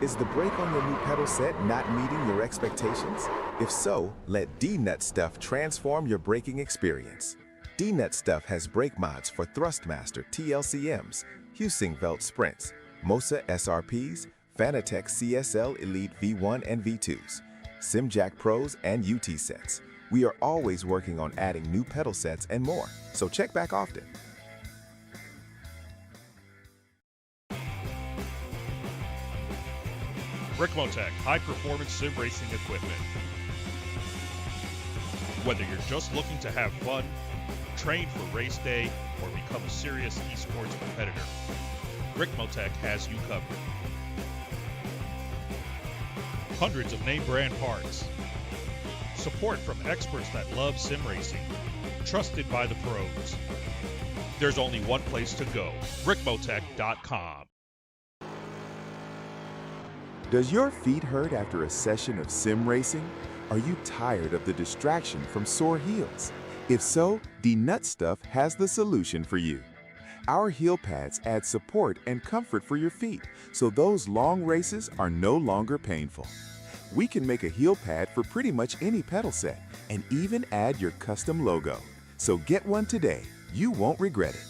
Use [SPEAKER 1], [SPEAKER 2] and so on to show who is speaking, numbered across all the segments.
[SPEAKER 1] Is the brake on your new pedal set not meeting your expectations? If so, let D-Nut Stuff transform your braking experience. D-Nut Stuff has brake mods for Thrustmaster TLCMs, Husingveld Sprints, Mosa SRPs, Fanatec CSL Elite V1 and V2s, SimJack Pros, and UT sets. We are always working on adding new pedal sets and more, so check back often.
[SPEAKER 2] Ricmotech, high-performance sim racing equipment. Whether you're just looking to have fun, train for race day, or become a serious esports competitor, Ricmotech has you covered. Hundreds of name-brand parts. Support from experts that love sim racing. Trusted by the pros. There's only one place to go, ricmotech.com.
[SPEAKER 1] Does your feet hurt after a session of sim racing? Are you tired of the distraction from sore heels? If so, D-Nut Stuff has the solution for you. Our heel pads add support and comfort for your feet, so those long races are no longer painful. We can make a heel pad for pretty much any pedal set and even add your custom logo. So get one today. You won't regret it.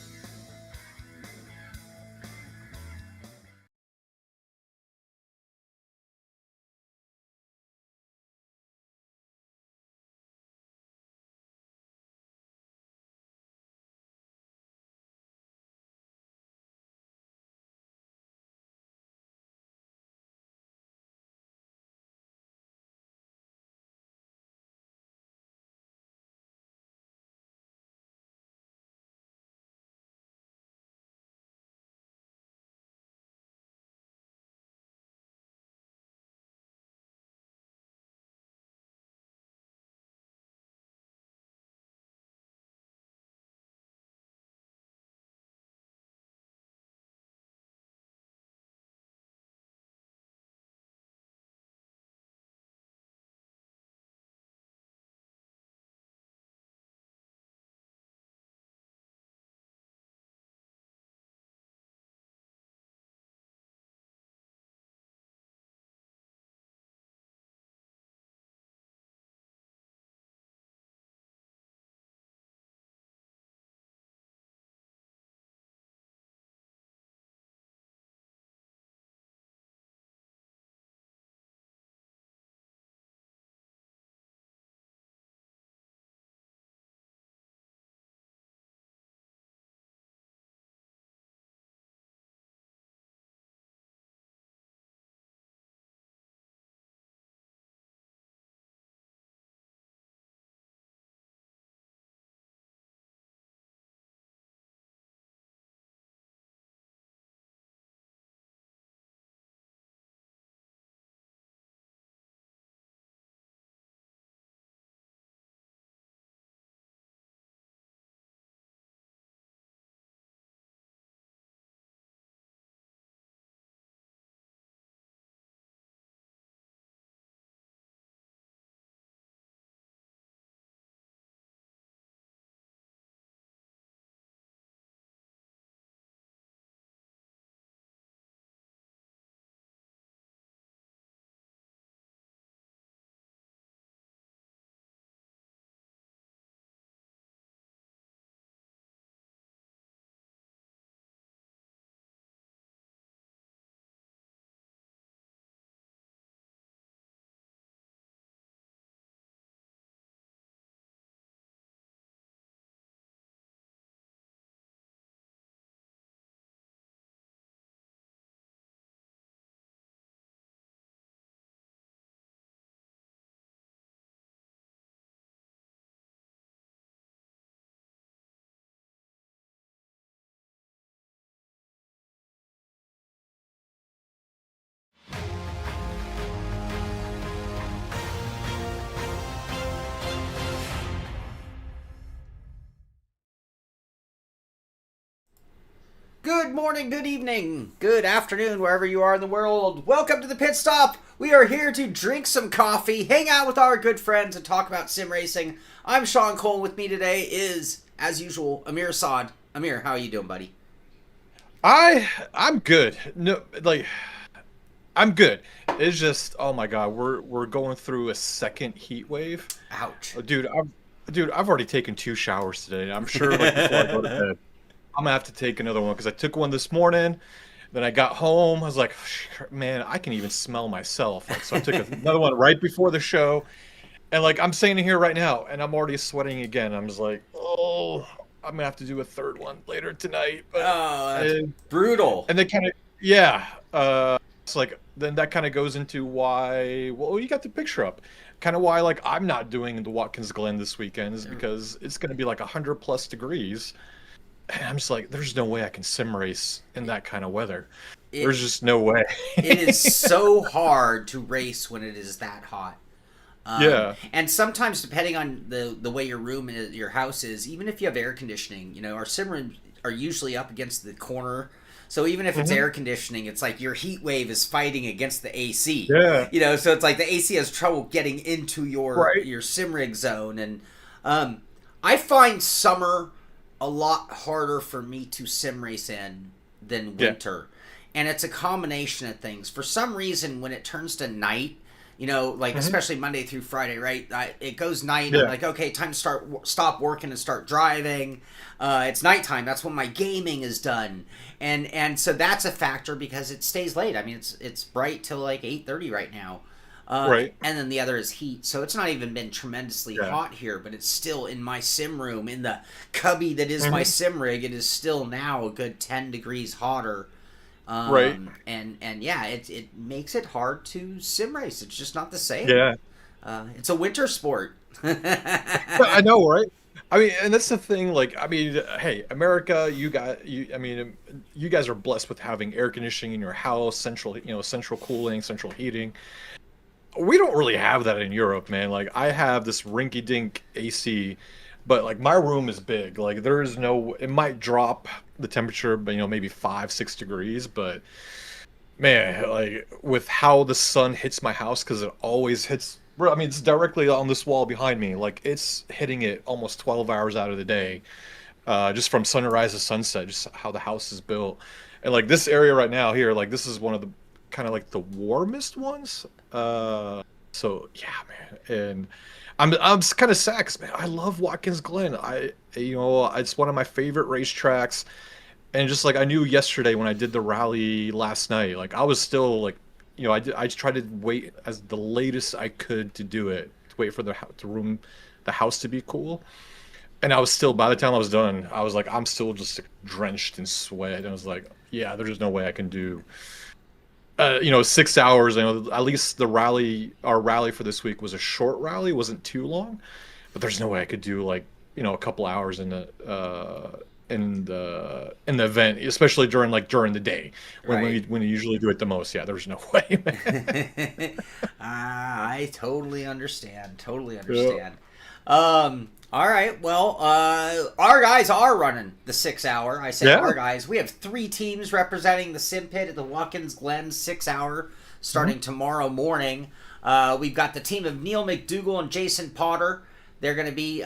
[SPEAKER 3] Good morning, good evening, good afternoon, wherever you are in the world. Welcome to the Pit Stop. We are here to drink some coffee, hang out with our good friends, and talk about sim racing. I'm Shaun Cole. With me today is, as usual, Amir Saad. Amir, how are you doing, buddy?
[SPEAKER 4] I'm good. No, like I'm good. It's just, oh my God, we're going through a second heat wave.
[SPEAKER 3] Ouch.
[SPEAKER 4] Dude, I've already taken 2 showers today. I'm sure, like, before I go to bed, I'm gonna have to take another one because I took one this morning. Then I got home. I was like, man, I can even smell myself. Like, so I took another one right before the show, and like I'm standing here right now, and I'm already sweating again. I'm just like, oh, I'm gonna have to do a third one later tonight. But
[SPEAKER 3] Oh, that's brutal.
[SPEAKER 4] and they kind of, yeah. It's like then that kind of goes into why. Well, you got the picture up. Kind of why like I'm not doing the Watkins Glen this weekend is because it's gonna be like 100+ degrees. And I'm just like, there's no way I can sim race in that kind of weather. There's just no way.
[SPEAKER 3] It is so hard to race when it is that hot.
[SPEAKER 4] Yeah.
[SPEAKER 3] And sometimes, depending on the way your room is, your house is, even if you have air conditioning, our sim rooms are usually up against the corner. So even if it's air conditioning, it's like your heat wave is fighting against the AC.
[SPEAKER 4] Yeah.
[SPEAKER 3] So it's like the AC has trouble getting into your sim rig zone. And I find summer a lot harder for me to sim race in than winter. And it's a combination of things. For some reason, when it turns to night, especially Monday through Friday, right? It goes night. I'm like, okay, time to stop working and start driving. It's nighttime. That's when my gaming is done. And so that's a factor because it stays late. I mean, it's bright till like 8:30 right now.
[SPEAKER 4] Right.
[SPEAKER 3] And then the other is heat. So it's not even been tremendously hot here, but it's still in my sim room, in the cubby that is my sim rig. It is still now a good 10 degrees hotter.
[SPEAKER 4] Right.
[SPEAKER 3] And yeah, it makes it hard to sim race. It's just not the same.
[SPEAKER 4] Yeah.
[SPEAKER 3] It's a winter sport.
[SPEAKER 4] I know, right? I mean, and that's the thing. Like, I mean, hey, America, you guys are blessed with having air conditioning in your house, central cooling, central heating. We don't really have that in Europe, man. Like, I have this rinky-dink AC, but like my room is big. Like, there is no. It might drop the temperature, but maybe 5-6 degrees. But man, like with how the sun hits my house, because it always hits. I mean, it's directly on this wall behind me. Like, it's hitting it almost 12 hours out of the day, just from sunrise to sunset. Just how the house is built, and like this area right now here, like this is one of the kind of like the warmest ones. So yeah, man, and I'm kind of sad 'cause, man, I love Watkins Glen. It's one of my favorite racetracks, and just like I knew yesterday when I did the rally last night, like I was still like, I tried to wait as the latest I could to do it, to wait for the house to be cool, and I was still, by the time I was done, I was like, I'm still just like, drenched in sweat, and I was like, yeah, there's no way I can do. 6 hours. At least our rally for this week was a short rally, wasn't too long, but there's no way I could do like a couple hours in the event, especially during the day when you usually do it the most. Yeah, there's no way, man.
[SPEAKER 3] I totally understand. All right. Well, our guys are running the 6 hour. I said our guys. We have 3 teams representing the Simpit at the Watkins Glen 6 hour starting tomorrow morning. We've got the team of Neil McDougall and Jason Potter. They're going to be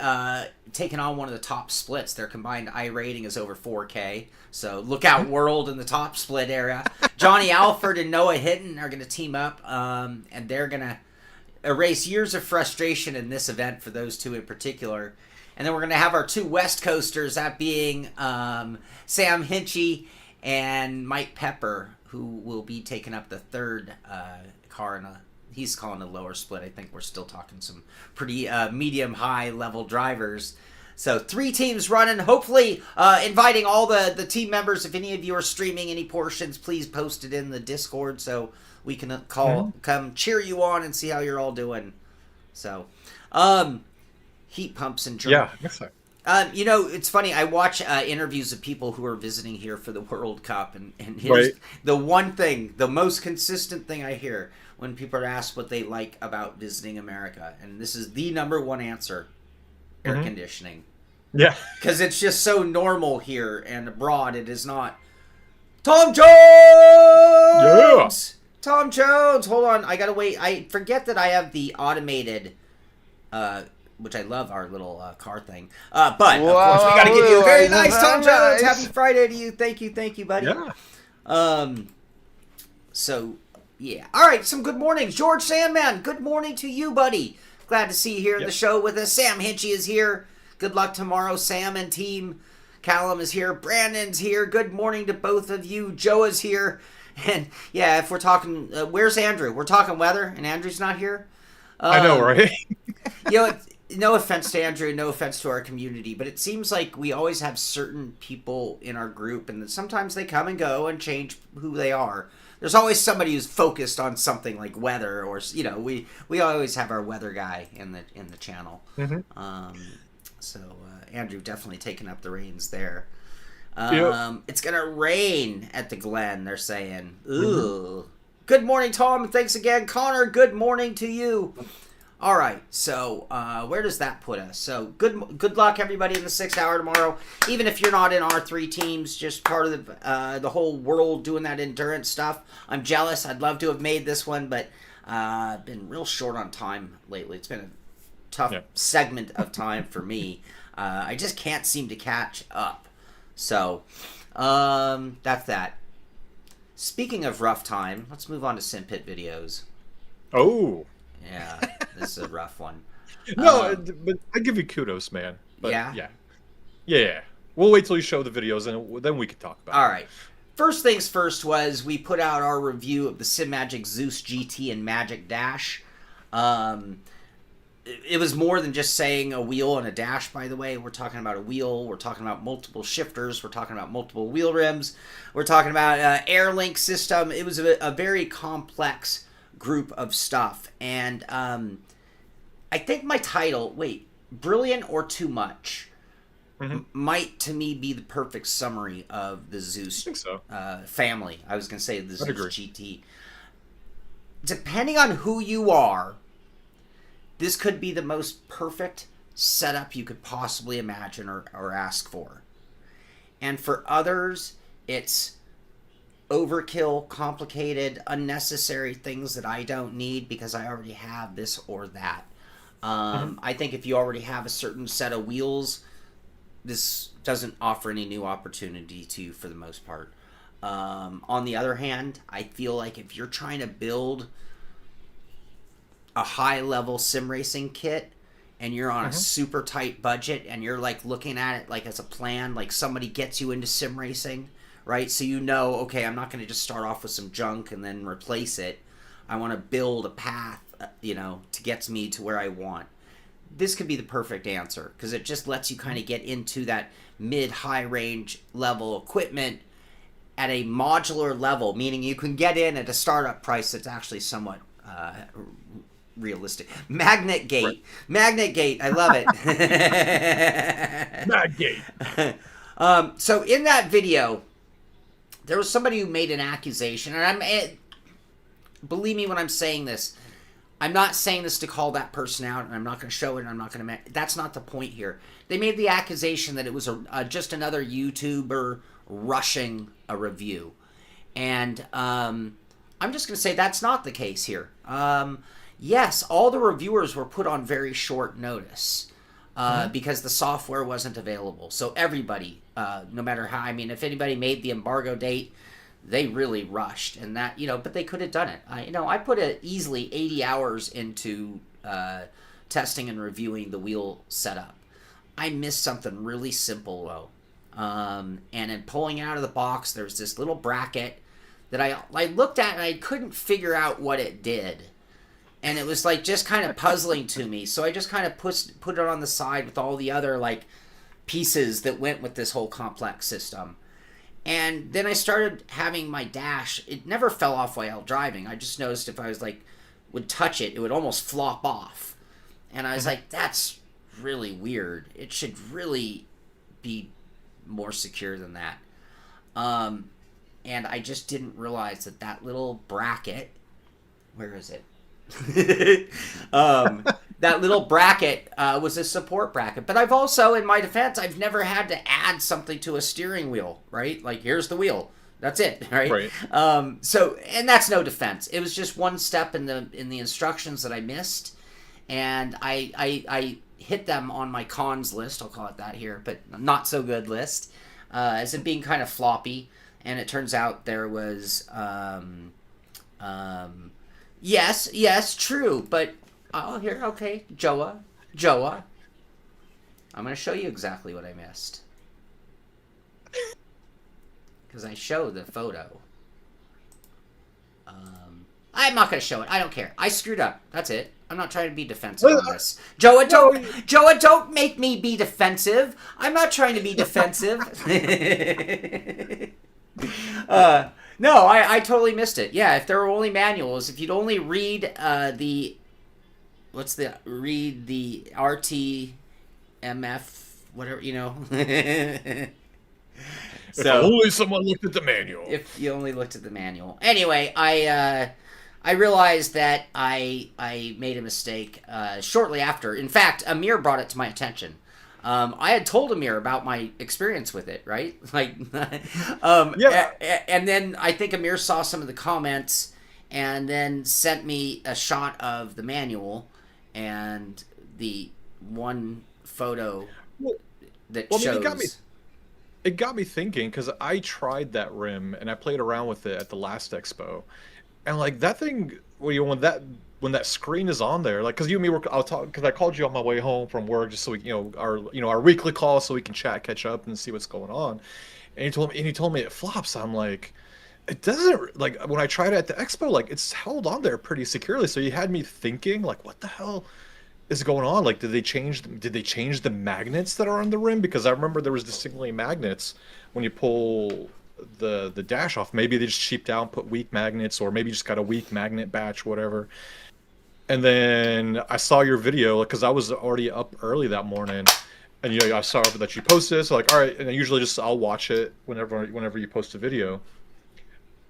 [SPEAKER 3] taking on one of the top splits. Their combined I rating is over 4K. So look out, world, in the top split area. Johnny Alford and Noah Hinton are going to team up, and they're going to erase years of frustration in this event for those two in particular. And then we're going to have our 2 West Coasters, that being Sam Hinchy and Mike Pepper, who will be taking up the third car in he's calling a lower split. I think we're still talking some pretty medium-high level drivers. So 3 teams running, hopefully inviting all the team members. If any of you are streaming any portions, please post it in the Discord so we can come cheer you on and see how you're all doing. So, heat pumps and
[SPEAKER 4] yeah, I guess so.
[SPEAKER 3] It's funny. I watch interviews of people who are visiting here for the World Cup, and here's the one thing, the most consistent thing I hear when people are asked what they like about visiting America, and this is the number one answer: air conditioning.
[SPEAKER 4] Yeah,
[SPEAKER 3] because it's just so normal here, and abroad it is not. Tom Jones.
[SPEAKER 4] Yeah.
[SPEAKER 3] Tom Jones, hold on. I gotta wait. I forget that I have the automated, which I love, our little car thing. But, of course, we gotta give you a very nice Tom Jones. Happy Friday to you. Thank you, buddy.
[SPEAKER 4] Yeah.
[SPEAKER 3] So, Yeah. All right, some good mornings. George Sandman, good morning to you, buddy. Glad to see you here in the show with us. Sam Hinchy is here. Good luck tomorrow, Sam and team. Callum is here. Brandon's here. Good morning to both of you. Joe is here. And, yeah, if we're talking... where's Andrew? We're talking weather, and Andrew's not here?
[SPEAKER 4] I know, right?
[SPEAKER 3] You know, no offense to Andrew, no offense to our community, but it seems like we always have certain people in our group, and sometimes they come and go and change who they are. There's always somebody who's focused on something like weather, or we always have our weather guy in the channel. Mm-hmm. So Andrew definitely taking up the reins there. It's gonna rain at the Glen, they're saying. Ooh. Mm-hmm. Good morning, Tom, and thanks again, Connor. Good morning to you. All right, so where does that put us? So good luck, everybody, in the 6th hour tomorrow. Even if you're not in our 3 teams, just part of the whole world doing that endurance stuff. I'm jealous. I'd love to have made this one, but I've been real short on time lately. It's been a tough segment of time for me. I just can't seem to catch up. So that's that. Speaking of rough time, let's move on to Simpit videos.
[SPEAKER 4] Oh.
[SPEAKER 3] Yeah, this is a rough one.
[SPEAKER 4] No, but I give you kudos, man. But yeah. We'll wait till you show the videos, and then we can talk about it.
[SPEAKER 3] All right. First things first was we put out our review of the SimMagic Zeus GT and Magic Dash. It was more than just saying a wheel and a dash, by the way. We're talking about a wheel. We're talking about multiple shifters. We're talking about multiple wheel rims. We're talking about air link system. It was a very complex group of stuff, and I think my title, brilliant or too much, might to me be the perfect summary of the Zeus family. I was going to say the Zeus GT. Depending on who you are, this could be the most perfect setup you could possibly imagine or ask for. And for others, it's overkill, complicated, unnecessary things that I don't need because I already have this or that. I think if you already have a certain set of wheels, this doesn't offer any new opportunity to you for the most part. On the other hand, I feel like if you're trying to build a high-level sim racing kit and you're on a super tight budget and you're like looking at it like as a plan, like somebody gets you into sim racing, right? So okay, I'm not going to just start off with some junk and then replace it. I want to build a path, to get me to where I want. This could be the perfect answer because it just lets you kind of get into that mid-high range level equipment at a modular level, meaning you can get in at a startup price that's actually somewhat realistic. Magnet Gate. Right. Magnet Gate. I love it.
[SPEAKER 4] Magnet Gate.
[SPEAKER 3] So in that video, there was somebody who made an accusation, and believe me when I'm saying this, I'm not saying this to call that person out, and I'm not going to show it, and I'm not going to... That's not the point here. They made the accusation that it was just another YouTuber rushing a review. And I'm just going to say that's not the case here. Yes, all the reviewers were put on very short notice because the software wasn't available. So everybody, no matter how... if anybody made the embargo date, they really rushed. And that, but they could have done it. I put easily 80 hours into testing and reviewing the wheel setup. I missed something really simple, though. And in pulling out of the box, there's this little bracket that I looked at and I couldn't figure out what it did. And it was like just kind of puzzling to me. So I just kind of put it on the side with all the other pieces that went with this whole complex system. And then I started having my dash. It never fell off while driving. I just noticed if I was would touch it, it would almost flop off. And I was like, that's really weird. It should really be more secure than that. And I just didn't realize that little bracket, where is it? That little bracket was a support bracket. But I've also, in my defense, I've never had to add something to a steering wheel, right? Here's the wheel. That's it, right? So, and that's no defense. It was just one step in the instructions that I missed, and I hit them on my cons list. I'll call it that here, but not so good list, as it being kind of floppy. And it turns out there was Yes, true, but here, okay, Joa, I'm going to show you exactly what I missed. Because I show the photo. I'm not going to show it. I don't care. I screwed up. That's it. I'm not trying to be defensive on this. Joa, don't make me be defensive. I'm not trying to be defensive. No, I totally missed it. Yeah, if there were only manuals, if you'd only read the RTMF, whatever, you know.
[SPEAKER 4] If only someone looked at the manual.
[SPEAKER 3] If you only looked at the manual. Anyway, I realized that I made a mistake shortly after. In fact, Amir brought it to my attention. I had told Amir about my experience with it, right? Like,
[SPEAKER 4] yeah.
[SPEAKER 3] And then I think Amir saw some of the comments and then sent me a shot of the manual and the one photo that shows.
[SPEAKER 4] It got me thinking, because I tried that rim and I played around with it at the last expo, and like that thing, when that screen is on there, like, because you and me were, I'll talk, because I called you on my way home from work just so we, our weekly call, so we can catch up and see what's going on. And he told me it flops. I'm like, it doesn't, like, when I tried it at the expo, like, it's held on there pretty securely. So you had me thinking, like, what the hell is going on? Like, did they change the magnets that are on the rim? Because I remember there was distinctly magnets when you pull the dash off. Maybe they just cheaped out and put weak magnets, or maybe just got a weak magnet batch, whatever. And then I saw your video, because I was already up early that morning, and I saw that you posted. So like, all right, and I usually I'll watch it whenever you post a video.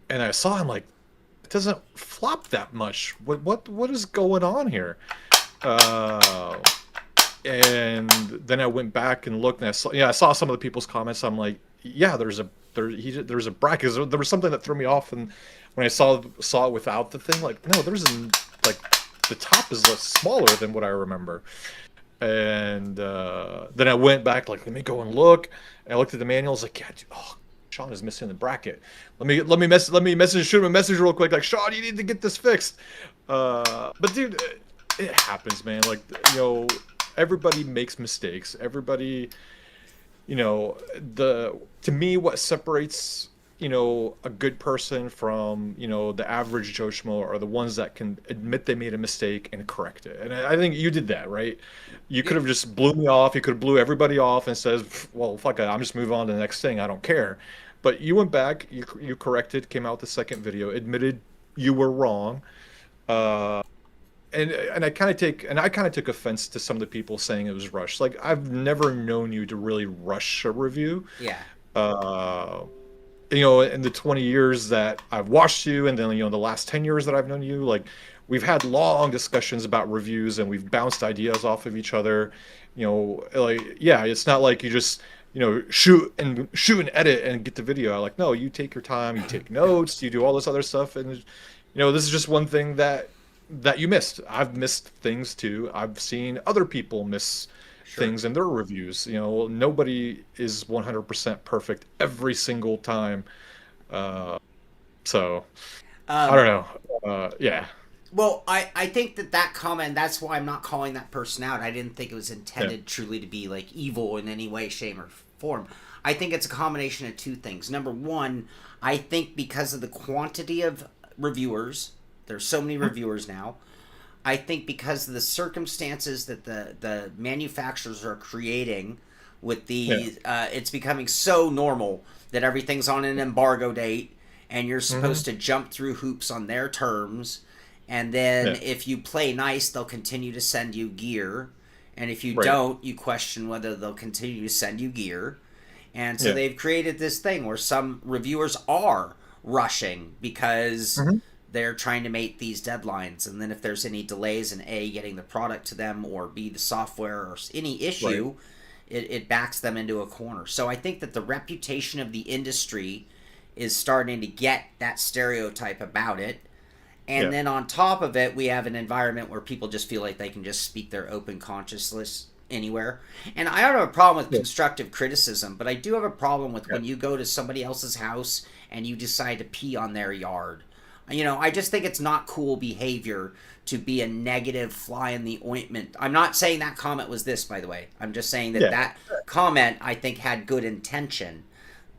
[SPEAKER 4] And I saw him, like, it doesn't flop that much. What is going on here? And then I went back and looked, and I saw some of the people's comments. I'm like, yeah, there's a bracket. There was something that threw me off, and when I saw it without the thing, like, no, like, the top is smaller than what I remember. And then I went back, like, let me go and look. And I looked at the manuals, like, yeah, dude, Shaun is missing the bracket. Let me shoot him a message real quick, like, Shaun, you need to get this fixed. But dude, it happens, man. Like, everybody makes mistakes. Everybody, to me, what separates, a good person from, the average Joe Schmo are the ones that can admit they made a mistake and correct it. And I think you did that, right? You could have just blew me off. You could have blew everybody off and says, well, fuck it, I'm just moving on to the next thing. I don't care. But you went back, you corrected, came out with the second video, admitted you were wrong. And I kind of took offense to some of the people saying it was rushed. Like, I've never known you to really rush a review.
[SPEAKER 3] Yeah.
[SPEAKER 4] In the 20 years that I've watched you, and then the last 10 years that I've known you, like, we've had long discussions about reviews, and we've bounced ideas off of each other. Like, yeah, it's not like you just shoot and edit and get the video. Like, no, you take your time, you take notes, you do all this other stuff, and this is just one thing that you missed. I've missed things too. I've seen other people miss things in their reviews. Nobody is 100% perfect every single time. So I don't know. Yeah.
[SPEAKER 3] Well, I think that comment, that's why I'm not calling that person out. I didn't think it was intended truly to be like evil in any way, shape, or form. I think it's a combination of two things. Number one, I think because of the quantity of reviewers, there's so many reviewers now, I think because of the circumstances that the manufacturers are creating with the it's becoming so normal that everything's on an embargo date and you're supposed to jump through hoops on their terms, and then if you play nice, they'll continue to send you gear, and if you don't, you question whether they'll continue to send you gear. And so they've created this thing where some reviewers are rushing because they're trying to make these deadlines, and then if there's any delays in A, getting the product to them, or B, the software, or any issue, it backs them into a corner. So I think that the reputation of the industry is starting to get that stereotype about it. And then on top of it, we have an environment where people just feel like they can just speak their open consciousness anywhere. And I don't have a problem with constructive criticism, but I do have a problem with when you go to somebody else's house and you decide to pee on their yard. You know, I just think it's not cool behavior to be a negative fly in the ointment. I'm not saying that comment was this, by the way. I'm just saying that that comment, I think, had good intention,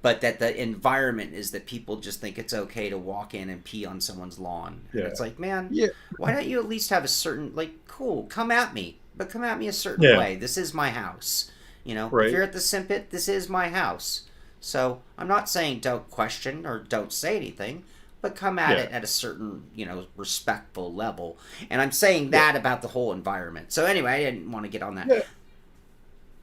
[SPEAKER 3] but that the environment is that people just think it's okay to walk in and pee on someone's lawn. And it's like, man, why don't you at least have a certain, like, cool, come at me, but come at me a certain way. This is my house. You know, if you're at the Simpit, this is my house. So I'm not saying don't question or don't say anything, but come at it at a certain, you know, respectful level. And I'm saying that about the whole environment. So anyway, I didn't want to get on that.
[SPEAKER 4] Yeah.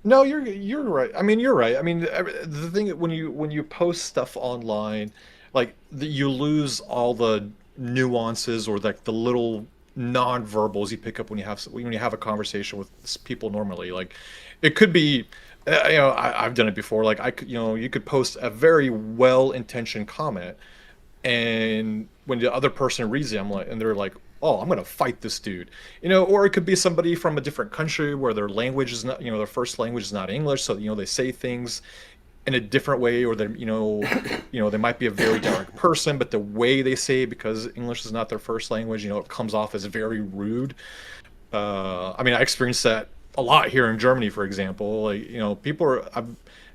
[SPEAKER 4] No, you're right. I mean, you're right. I mean, the thing when you post stuff online, like you lose all the nuances or like the little non-verbals you pick up when you have a conversation with people normally. Like, it could be, you know, I've done it before. Like, you could post a very well-intentioned comment, and when the other person reads it, and they're like, "Oh, I'm gonna fight this dude," you know. Or it could be somebody from a different country where their language is not, you know, their first language is not English, so you know they say things in a different way, or they, you know, they might be a very direct person, but the way they say it, because English is not their first language, you know, it comes off as very rude. I mean, I experienced that a lot here in Germany, for example. Like, you know, people are,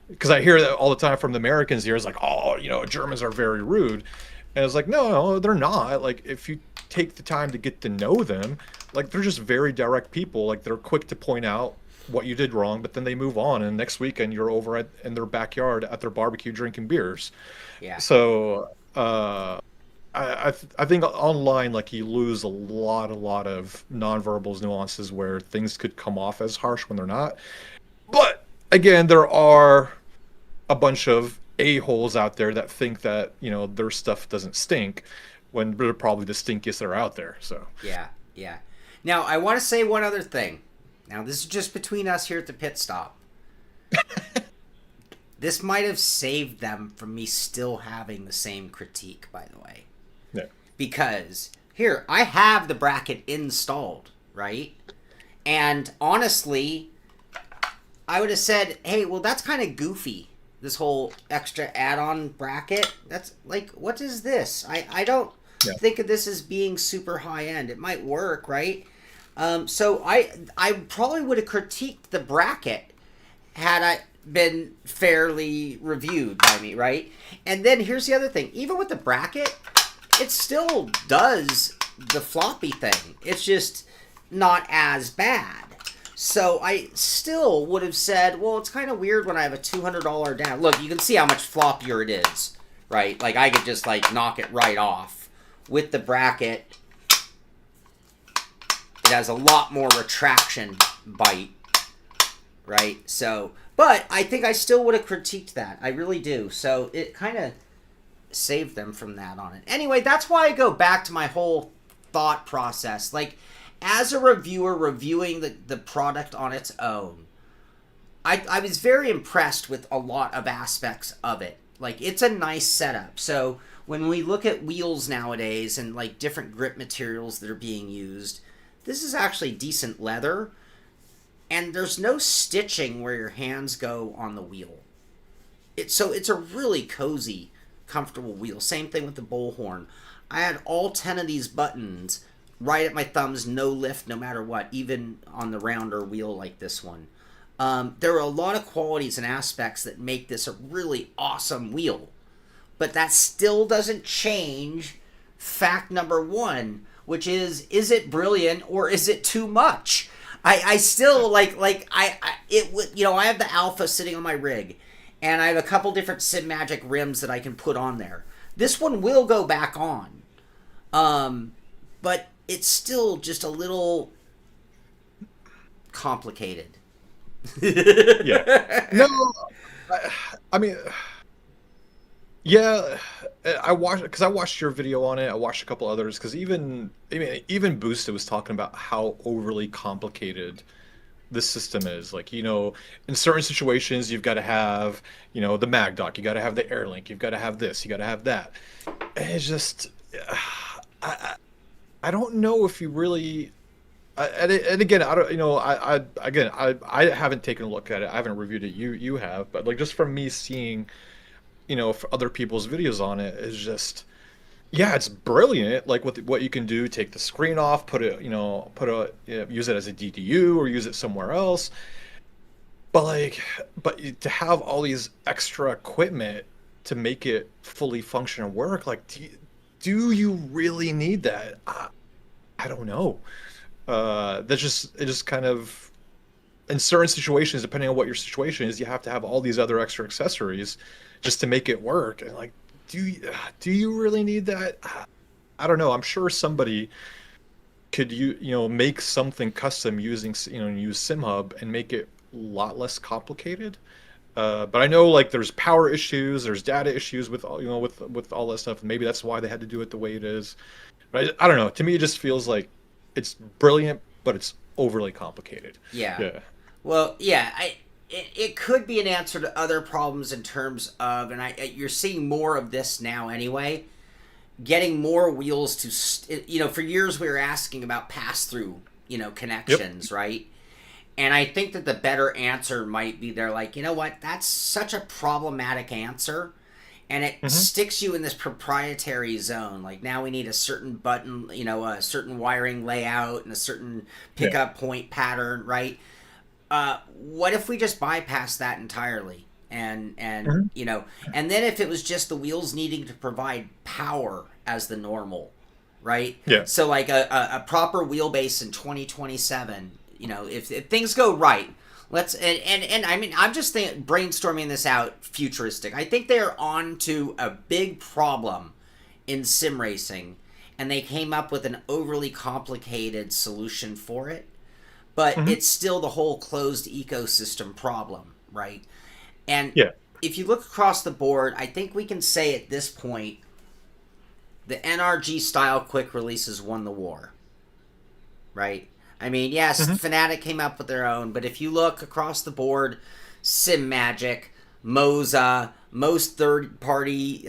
[SPEAKER 4] because I hear that all the time from the Americans here. It's like, oh, you know, Germans are very rude. And it's like, no, they're not. Like, if you take the time to get to know them, like, they're just very direct people. Like, they're quick to point out what you did wrong, but then they move on. And next weekend, you're over in their backyard at their barbecue drinking beers.
[SPEAKER 3] Yeah.
[SPEAKER 4] So, I think online, like, you lose a lot of nonverbals, nuances where things could come off as harsh when they're not. But again, there are a bunch of a-holes out there that think that, you know, their stuff doesn't stink when they're probably the stinkiest that are out there. So
[SPEAKER 3] yeah. Now, I want to say one other thing. Now, this is just between us here at the pit stop. This might have saved them from me still having the same critique, by the way.
[SPEAKER 4] Yeah.
[SPEAKER 3] Because here, I have the bracket installed, right? And honestly, I would have said, hey, well, that's kind of goofy, this whole extra add-on bracket. That's like, what is this? I don't think of this as being super high-end. It might work, right? So I probably would have critiqued the bracket had I been fairly reviewed by me, right? And then here's the other thing. Even with the bracket, it still does the floppy thing. It's just not as bad. So I still would have said, well, it's kind of weird when I have a $200 down. Look, you can see how much floppier it is, right? Like, I could just, like, knock it right off. With the bracket, it has a lot more retraction bite, right? So, but I think I still would have critiqued that. I really do. So it kind of saved them from that on it. Anyway, that's why I go back to my whole thought process. Like, as a reviewer reviewing the product on its own, I was very impressed with a lot of aspects of it. Like, it's a nice setup. So when we look at wheels nowadays and, like, different grip materials that are being used, this is actually decent leather. And there's no stitching where your hands go on the wheel. So it's a really cozy, comfortable wheel. Same thing with the bullhorn. I had all 10 of these buttons right at my thumbs, no lift, no matter what, even on the rounder wheel like this one. There are a lot of qualities and aspects that make this a really awesome wheel. But that still doesn't change fact number one, which is it brilliant or is it too much? I still I have the Alpha sitting on my rig, and I have a couple different Sim Magic rims that I can put on there. This one will go back on, but it's still just a little complicated.
[SPEAKER 4] Yeah. No, I mean, yeah, I watched your video on it. I watched a couple others because even Boosted was talking about how overly complicated this system is. Like, you know, in certain situations, you've got to have, you know, the mag dock, you got to have the air link, you've got to have this, you got to have that. And it's just, I don't know if you really. And again, I don't. You know, I haven't taken a look at it. I haven't reviewed it. You have, but like just from me seeing, you know, for other people's videos on it, is just, yeah, it's brilliant. Like what you can do, take the screen off, put it, use it as a DDU or use it somewhere else. But to have all these extra equipment to make it fully function and work, like, do you really need that? I don't know. It just kind of, in certain situations, depending on what your situation is, you have to have all these other extra accessories just to make it work. And like, do you really need that? I don't know. I'm sure somebody could make something custom using use SimHub and make it a lot less complicated. But I know like there's power issues, there's data issues with all with all that stuff. Maybe that's why they had to do it the way it is. But I don't know. To me, it just feels like it's brilliant, but it's overly complicated.
[SPEAKER 3] Yeah.
[SPEAKER 4] Yeah.
[SPEAKER 3] Well, yeah, it could be an answer to other problems in terms of, and you're seeing more of this now anyway, getting more wheels to, for years we were asking about pass-through, connections, right? And I think that the better answer might be they're like, you know what, that's such a problematic answer, and it sticks you in this proprietary zone. Like now we need a certain button, a certain wiring layout and a certain pickup point pattern, right? What if we just bypass that entirely? And and then if it was just the wheels needing to provide power as the normal, right?
[SPEAKER 4] Yeah.
[SPEAKER 3] So like a proper wheelbase in 2027, if things go right, and I mean, I'm just brainstorming this out futuristic. I think they're on to a big problem in sim racing, and they came up with an overly complicated solution for it. But it's still the whole closed ecosystem problem, right? And if you look across the board, I think we can say at this point, the NRG style quick releases won the war, right? I mean, yes, Fnatic came up with their own, but if you look across the board, SimMagic, Moza, most third-party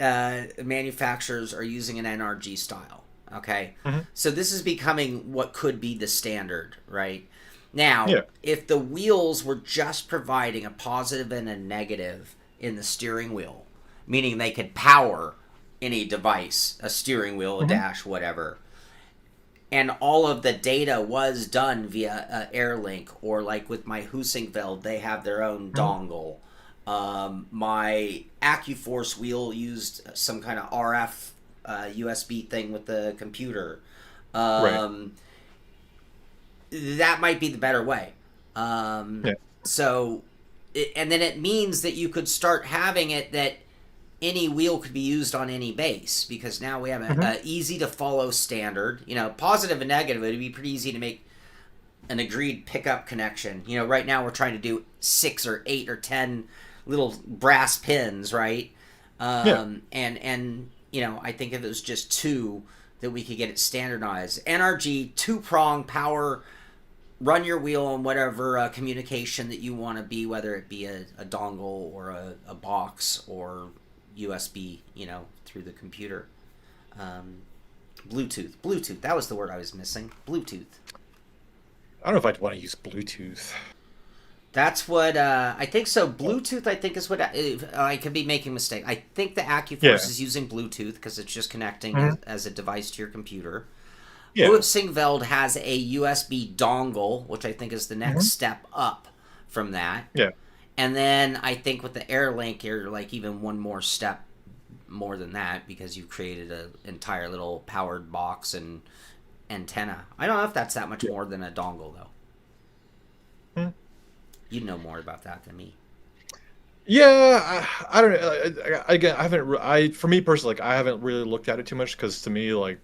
[SPEAKER 3] manufacturers are using an NRG style, okay? So this is becoming what could be the standard, right? Now, if the wheels were just providing a positive and a negative in the steering wheel, meaning they could power any device, a steering wheel, a dash, whatever, and all of the data was done via AirLink, or like with my Husingveld, they have their own dongle. My AccuForce wheel used some kind of RF USB thing with the computer. That might be the better way. So, and then it means that you could start having it that any wheel could be used on any base, because now we have a easy to follow standard. Positive and negative, it would be pretty easy to make an agreed pickup connection. Right now we're trying to do 6 or 8 or 10 little brass pins, right? And I think if it was just 2, that we could get it standardized. NRG, 2-prong power, run your wheel on whatever communication that you want to be, whether it be a dongle or a box or USB, through the computer. Bluetooth, that was the word I was missing. Bluetooth.
[SPEAKER 4] I don't know if I'd want to use Bluetooth.
[SPEAKER 3] That's what I think. So Bluetooth, I think, is what I could be making a mistake. I think the AccuForce is using Bluetooth because it's just connecting as a device to your computer. Husingveld has a USB dongle, which I think is the next step up from that. And then I think with the AirLink, you're like even one more step more than that, because you've created an entire little powered box and antenna. I don't know if that's that much more than a dongle, though. You know more about that than me.
[SPEAKER 4] Yeah, I don't know. Again, I haven't. For me personally, like, I haven't really looked at it too much, because to me, like,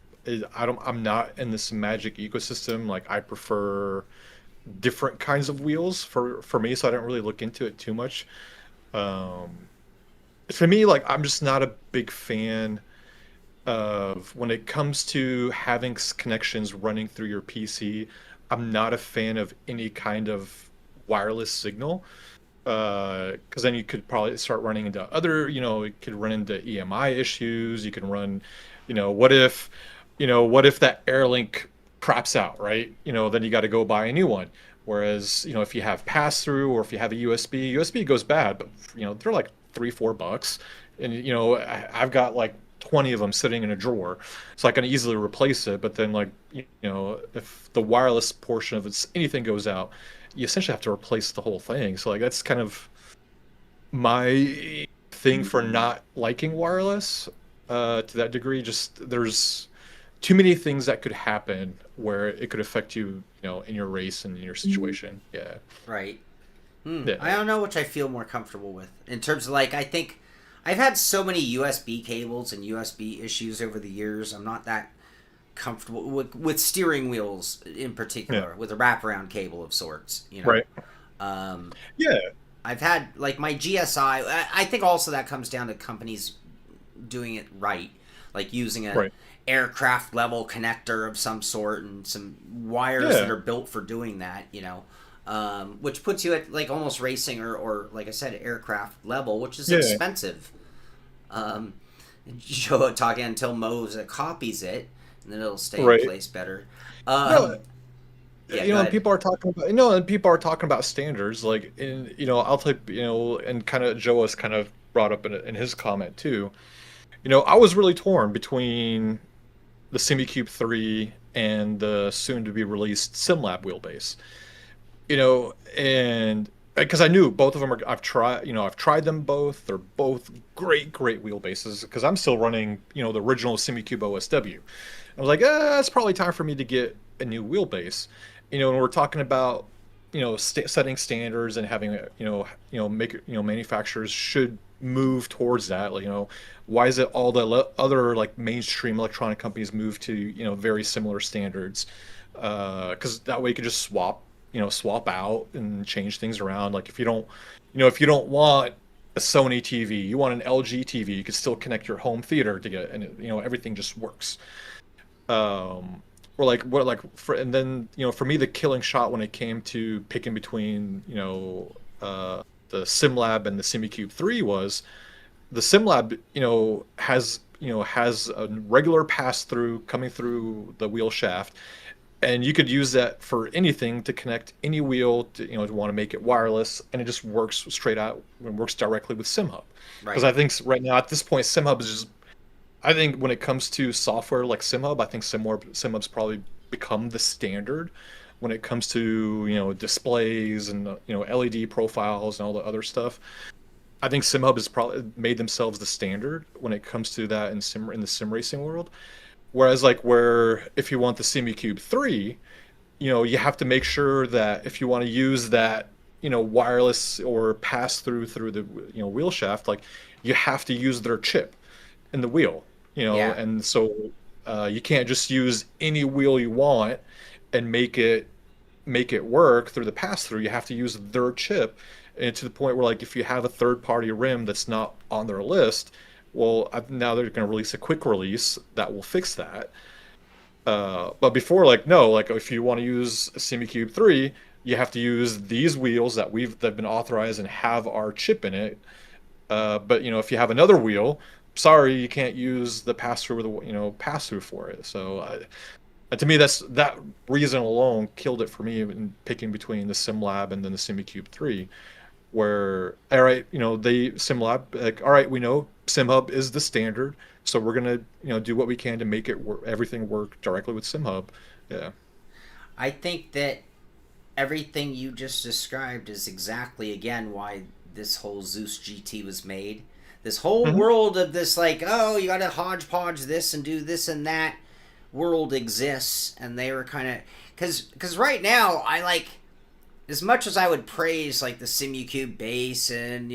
[SPEAKER 4] I'm not in this magic ecosystem. Like, I prefer different kinds of wheels for me, so I don't really look into it too much. For me, like, I'm just not a big fan of, when it comes to having connections running through your PC, I'm not a fan of any kind of wireless signal, because then you could probably start running into other, it could run into EMI issues. You can run, what if that AirLink craps out, right? Then you got to go buy a new one. Whereas, if you have pass through, or if you have a USB goes bad, but they're like $3-4, and I've got like 20 of them sitting in a drawer, so I can easily replace it. But then, like, if the wireless portion of anything goes out, you essentially have to replace the whole thing. So like that's kind of my thing for not liking wireless to that degree. Just there's too many things that could happen where it could affect you, in your race and in your situation. Yeah.
[SPEAKER 3] Right.
[SPEAKER 4] Yeah.
[SPEAKER 3] I don't know which I feel more comfortable with in terms of like, I think I've had so many USB cables and USB issues over the years. I'm not that comfortable with steering wheels in particular, with a wraparound cable of sorts,
[SPEAKER 4] Right. Yeah.
[SPEAKER 3] I've had like my GSI. I think also that comes down to companies doing it right, like using a aircraft level connector of some sort and some wires that are built for doing that, which puts you at like almost racing or like I said, aircraft level, which is expensive. Joe talking until Moza copies it, and then it'll stay in place better.
[SPEAKER 4] And people are talking about and people are talking about standards, like I'll type and kind of Joe has kind of brought up in his comment too. I was really torn between the SimiCube 3 and the soon to be released SimLab wheelbase. And because I knew both of them I've tried them both. They're both great wheelbases, because I'm still running the original SimiCube OSW. I was like, it's probably time for me to get a new wheelbase. And we're talking about setting standards and having manufacturers should move towards that. Like, why is it all the other like mainstream electronic companies move to very similar standards? Because that way you could just swap out and change things around. Like if you don't want a Sony TV, you want an LG TV, you could still connect your home theater to get, and everything just works. And then for me, the killing shot when it came to picking between the SimLab and the SimiCube 3 was the SimLab has a regular pass through coming through the wheel shaft, and you could use that for anything to connect any wheel to to want to make it wireless, and it just works straight out and works directly with SimHub. Because I think right now at this point SimHub is just, I think when it comes to software like SimHub, I think SimHub's probably become the standard when it comes to displays and LED profiles and all the other stuff. I think SimHub has probably made themselves the standard when it comes to that in the sim racing world. Whereas like where if you want the SimiCube 3, you have to make sure that if you want to use that wireless or pass through the wheel shaft, like you have to use their chip in the wheel. And so you can't just use any wheel you want and make it work through the pass-through. You have to use their chip, and to the point where like if you have a third-party rim that's not on their list, well, now they're going to release a quick release that will fix that. But before, if you want to use a SimiCube 3, you have to use these wheels that have been authorized and have our chip in it. But if you have another wheel, sorry, you can't use the pass-through for it. So to me, that reason alone killed it for me in picking between the SimLab and then the SimiCube 3, where, all right, SimLab, like, all right, we know SimHub is the standard, so we're going to do what we can to make it everything work directly with SimHub. Yeah.
[SPEAKER 3] I think that everything you just described is exactly, again, why this whole Zeus GT was made. This whole world of this, like, oh, you got to hodgepodge this and do this and that world exists, and they were kind of... Because right now, I like... As much as I would praise, like, the SimiCube base and,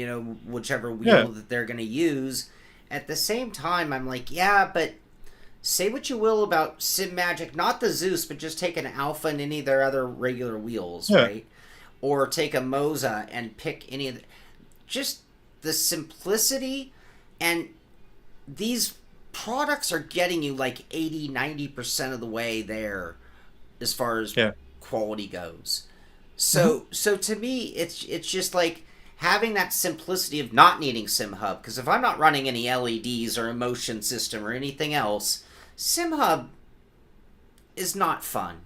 [SPEAKER 3] whichever wheel that they're going to use, at the same time, I'm like, yeah, but say what you will about SimMagic, not the Zeus, but just take an Alpha and any of their other regular wheels, right? Or take a Moza and pick any of the... Just the simplicity, and these products are getting you like 80-90% of the way there as far as quality goes. So to me, it's just like having that simplicity of not needing SimHub, because if I'm not running any LEDs or a motion system or anything else, SimHub is not fun.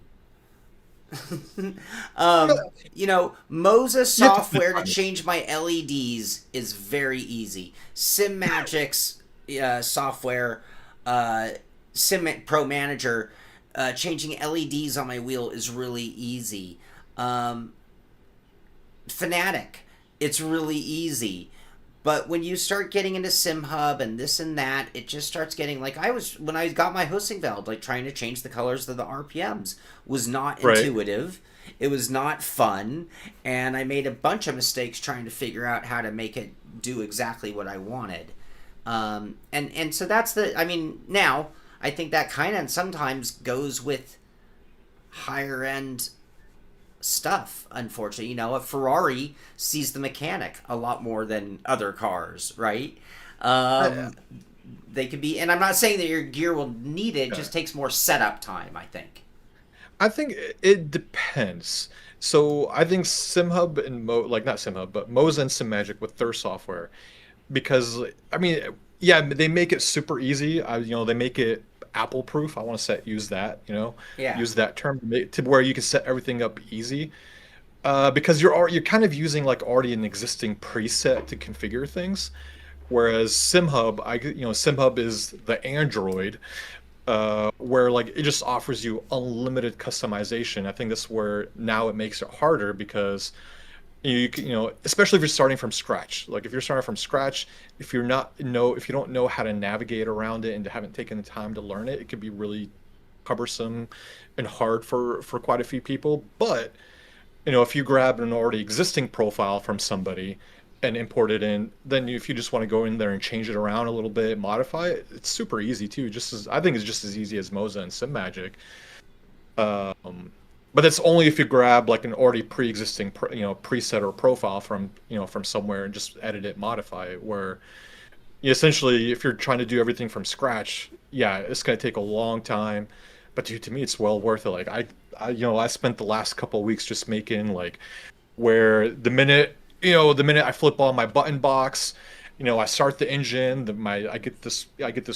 [SPEAKER 3] Moza software to change my LEDs is very easy. SimMagic's software, Simpit Pro Manager, changing LEDs on my wheel is really easy. Fanatic, it's really easy. But when you start getting into SimHub and this and that, it just starts getting like when I got my hosting valve, like trying to change the colors of the RPMs was not intuitive. It was not fun, and I made a bunch of mistakes trying to figure out how to make it do exactly what I wanted. And so that's now I think that kind of sometimes goes with higher end stuff. Unfortunately, a Ferrari sees the mechanic a lot more than other cars, right? They could be, and I'm not saying that your gear will need it. It just takes more setup time,
[SPEAKER 4] I think it depends. So I think SimHub and not SimHub, but Moza and SimMagic with their software, because they make it super easy. They make it Apple proof. I want to use that, use that term to where you can set everything up easy. Because you're kind of using like already an existing preset to configure things, whereas SimHub, SimHub is the Android, where like it just offers you unlimited customization. I think that's where now it makes it harder because especially if you're starting from scratch. Like if you're starting from scratch, if you don't know how to navigate around it and haven't taken the time to learn it, it could be really cumbersome and hard for quite a few people. But if you grab an already existing profile from somebody and import it in, then if you just want to go in there and change it around a little bit, modify it, it's super easy too. I think it's just as easy as Moza and SimMagic. But that's only if you grab like an already pre-existing preset or profile from somewhere and just edit it, modify it. Where essentially, if you're trying to do everything from scratch, it's going to take a long time. But dude, to me, it's well worth it. Like I spent the last couple of weeks just making like where the minute I flip on my button box, I start the engine, I get this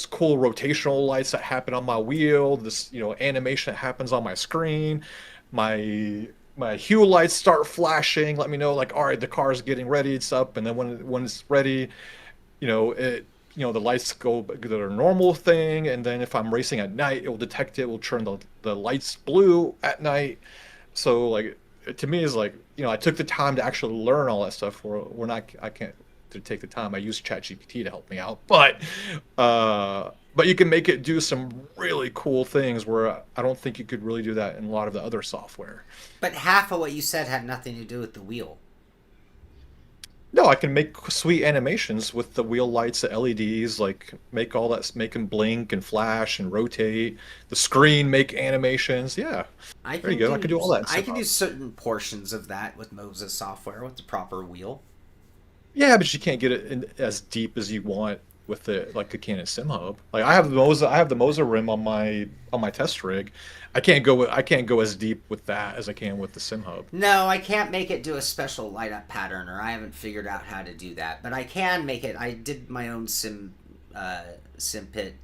[SPEAKER 4] cool rotational lights that happen on my wheel, this animation that happens on my screen, my hue lights start flashing, let me know like, all right, the car's getting ready, it's up, and then when it's ready, the lights go their normal thing, and then if I'm racing at night, it will detect it, will turn the lights blue at night. So like to me is like, I took the time to actually learn all that stuff. I can't take the time. I use ChatGPT to help me out, but you can make it do some really cool things where I don't think you could really do that in a lot of the other software.
[SPEAKER 3] But half of what you said had nothing to do with the wheel.
[SPEAKER 4] No, I can make sweet animations with the wheel lights, the LEDs, like make all that, make them blink and flash and rotate. The screen, make animations. Yeah, there you go. I can do all that.
[SPEAKER 3] I can do certain portions of that with Moza software with the proper wheel.
[SPEAKER 4] Yeah, but you can't get it in as deep as you want with it, like a Canon SimHub. Like I have the Moza rim on my test rig. I can't go as deep with that as I can with the SimHub.
[SPEAKER 3] No, I can't make it do a special light up pattern, or I haven't figured out how to do that. But I can make it. I did my own Simpit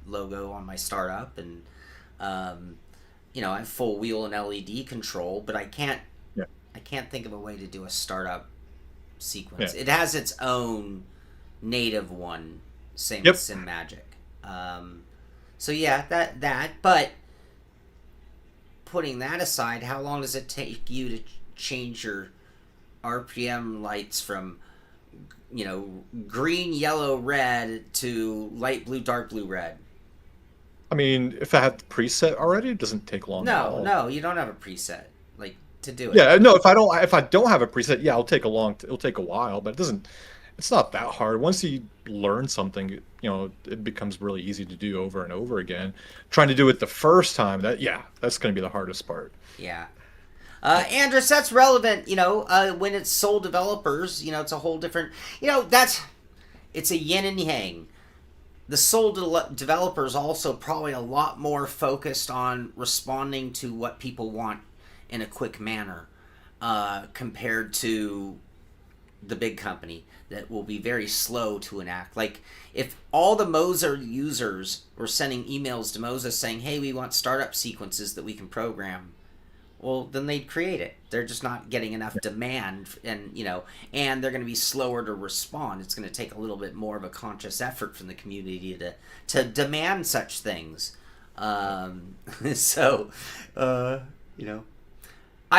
[SPEAKER 3] logo on my startup, and I have full wheel and LED control. But I can't think of a way to do a startup sequence.
[SPEAKER 4] Yeah.
[SPEAKER 3] It has its own native one. Same with SimMagic. So yeah, that. But putting that aside, how long does it take you to change your RPM lights from, green, yellow, red to light blue, dark blue, red?
[SPEAKER 4] I mean, if I have the preset already, it doesn't take long.
[SPEAKER 3] No, you don't have a preset to do it.
[SPEAKER 4] Yeah, no. If I don't have a preset, it'll take a while, but it's not that hard. Once you learn something, it becomes really easy to do over and over again. Trying to do it the first time, that's going to be the hardest part.
[SPEAKER 3] Yeah. Andres, that's relevant, when it's sole developers, it's a whole different, it's a yin and yang. The sole developers also probably a lot more focused on responding to what people want in a quick manner, compared to the big company that will be very slow to enact. Like, if all the Moza users were sending emails to Moza saying, hey, we want startup sequences that we can program, Well, then they'd create it. They're just not getting enough demand, and and they're going to be slower to respond. It's going to take a little bit more of a conscious effort from the community to demand such things. So, I'm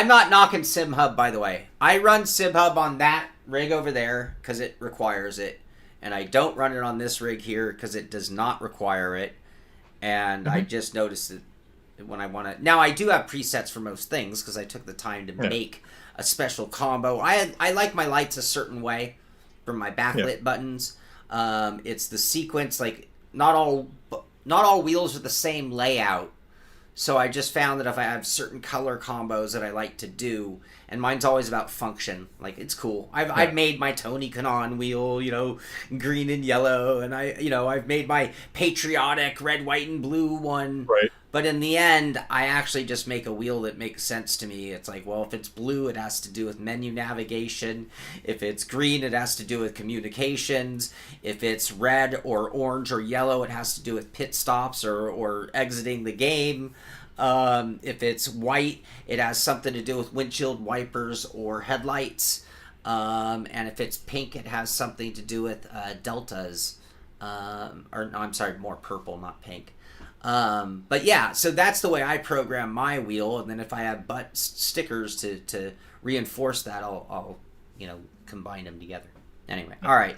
[SPEAKER 3] not knocking SimHub, by the way. I run SimHub on that rig over there because it requires it, and I don't run it on this rig here because it does not require it. And I just noticed that when I want to... Now, I do have presets for most things because I took the time to make a special combo. I like my lights a certain way for my backlit buttons. It's the sequence, like, not all wheels are the same layout. So I just found that if I have certain color combos that I like to do, and mine's always about function, like it's cool. I've made my Tony Kanon wheel, green and yellow, and I've made my patriotic red, white, and blue one.
[SPEAKER 4] Right.
[SPEAKER 3] But in the end, I actually just make a wheel that makes sense to me. It's like, well, if it's blue, it has to do with menu navigation. If it's green, it has to do with communications. If it's red or orange or yellow, it has to do with pit stops or exiting the game. If it's white, it has something to do with windshield wipers or headlights. And if it's pink, it has something to do with deltas. I'm sorry, more purple, not pink. But yeah, so that's the way I program my wheel, and then if I have stickers to reinforce that, I'll combine them together. Anyway, all right.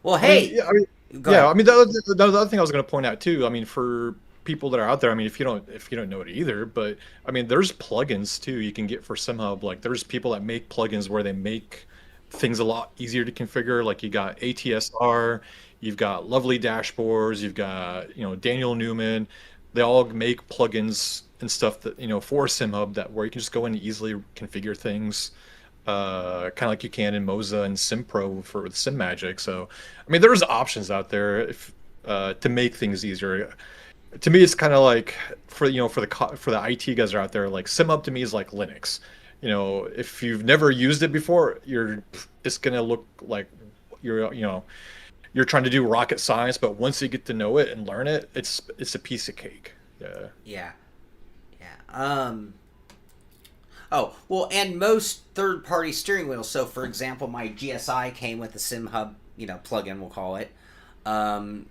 [SPEAKER 3] Well, hey,
[SPEAKER 4] I mean, the other thing I was going to point out too. I mean, for people that are out there, I mean, if you don't know it either, but I mean, there's plugins too you can get for SimHub. Like, there's people that make plugins where they make things a lot easier to configure. Like, you got ATSR. You've got Lovely Dashboards. You've got, Daniel Newman. They all make plugins and stuff that, for SimHub where you can just go in and easily configure things, kind of like you can in Moza and SimPro for SimMagic. So, I mean, there's options out there to make things easier. To me, it's kind of like for the IT guys that are out there, like SimHub to me is like Linux. If you've never used it before, it's gonna look like you're trying to do rocket science, but once you get to know it and learn it, it's a piece of cake.
[SPEAKER 3] Yeah. Oh, well, and most third-party steering wheels. So, for example, my GSI came with the SimHub, plugin, we'll call it.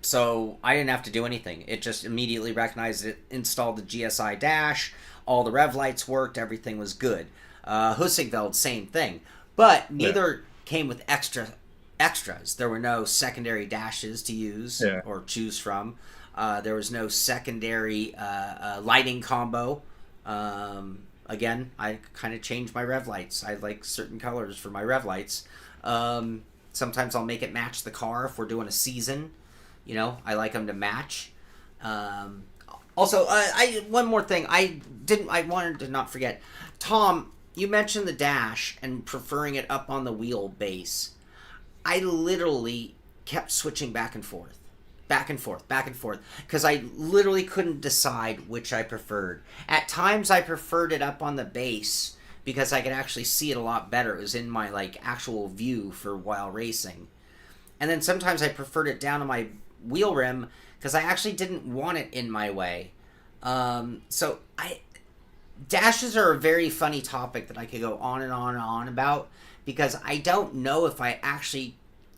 [SPEAKER 3] So I didn't have to do anything. It just immediately recognized it, installed the GSI dash, all the rev lights worked, everything was good. Hussingveld, same thing. But neither came with extras. There were no secondary dashes to use or choose from. There was no secondary lighting combo. Again, I kind of changed my rev lights. I like certain colors for my rev lights. Sometimes I'll make it match the car if we're doing a season. I like them to match. Also, one more thing. I wanted to not forget. Tom, you mentioned the dash and preferring it up on the wheel base. I literally kept switching back and forth, because I literally couldn't decide which I preferred. At times, I preferred it up on the base because I could actually see it a lot better. It was in my actual view for while racing. And then sometimes I preferred it down on my wheel rim because I actually didn't want it in my way. Dashes are a very funny topic that I could go on and on and on about, because I don't know if I actually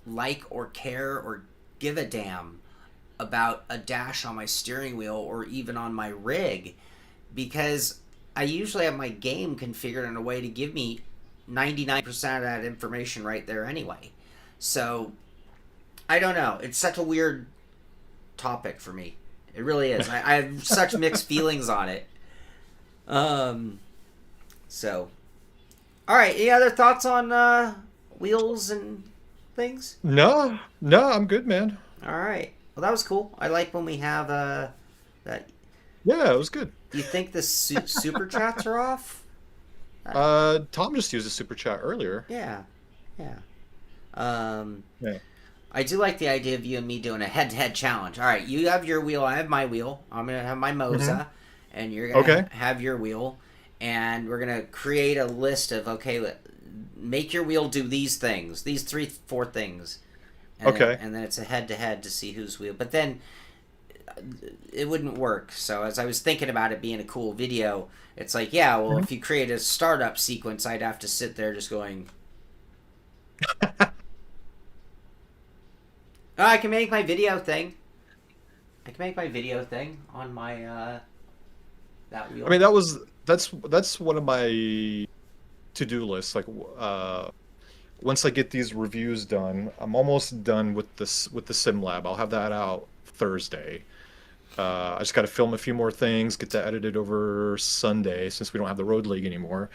[SPEAKER 3] like or care or give a damn about a dash on my steering wheel or even on my rig, because I usually have my game configured in a way to give me 99% of that information right there anyway. So, I don't know. It's such a weird topic for me. It really is. I have such mixed feelings on it. So, all right. Any other thoughts on wheels and things?
[SPEAKER 4] No, I'm good, man.
[SPEAKER 3] All right. Well, that was cool. I like when we have that.
[SPEAKER 4] Yeah, it was good.
[SPEAKER 3] Do you think the super chats are off?
[SPEAKER 4] Tom just used a super chat earlier.
[SPEAKER 3] Yeah. I do like the idea of you and me doing a head-to-head challenge. All right, you have your wheel, I have my wheel. I'm gonna have my Moza, and you're gonna have your wheel, and we're gonna create a list of make your wheel do these things, these 3-4 things. And then it's a head-to-head to see whose wheel. But then it wouldn't work. So as I was thinking about it being a cool video, it's like, yeah, well, if you create a startup sequence, I'd have to sit there just going. Oh, I can make my video thing. I can make my video thing on my that wheel.
[SPEAKER 4] I mean, that's one of my to-do lists. Like, once I get these reviews done, I'm almost done with the sim lab. I'll have that out Thursday. I just got to film a few more things, get that edited over Sunday since we don't have the road league anymore.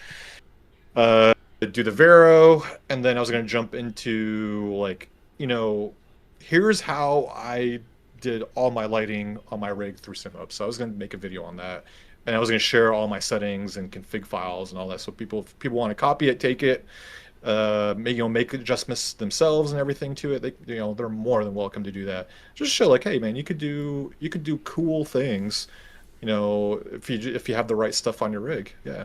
[SPEAKER 4] Do the Vero, and then I was gonna jump into, like, here's how I did all my lighting on my rig through SimUp. So I was gonna make a video on that, and I was gonna share all my settings and config files and all that. So if people want to copy it, take it, make adjustments themselves and everything to it. They're more than welcome to do that. Just show, like, hey man, you could do cool things, if you have the right stuff on your rig. Yeah.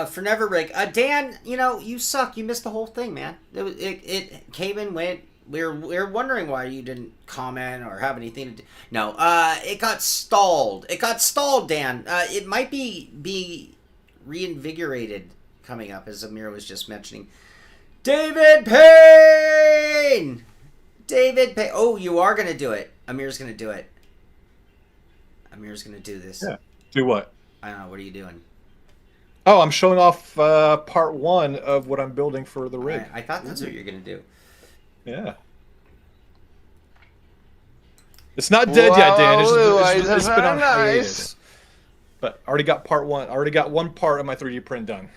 [SPEAKER 3] For Never Rig, Dan, you suck. You missed the whole thing, man. It came and went. We were wondering why you didn't comment or have anything to do. No, it got stalled. It got stalled, Dan. It might be reinvigorated coming up, as Amir was just mentioning. David Payne! David Payne. Oh, you are going to do it. Amir's going to do it. Amir's going to do this.
[SPEAKER 4] Yeah. Do what?
[SPEAKER 3] I don't know. What are you doing?
[SPEAKER 4] Oh, I'm showing off part 1 of what I'm building for the rig.
[SPEAKER 3] I thought that's what you're going to do.
[SPEAKER 4] Yeah. It's not dead yet, Dan. It's been on hiatus. But I already got part 1. I already got one part of my 3D print done.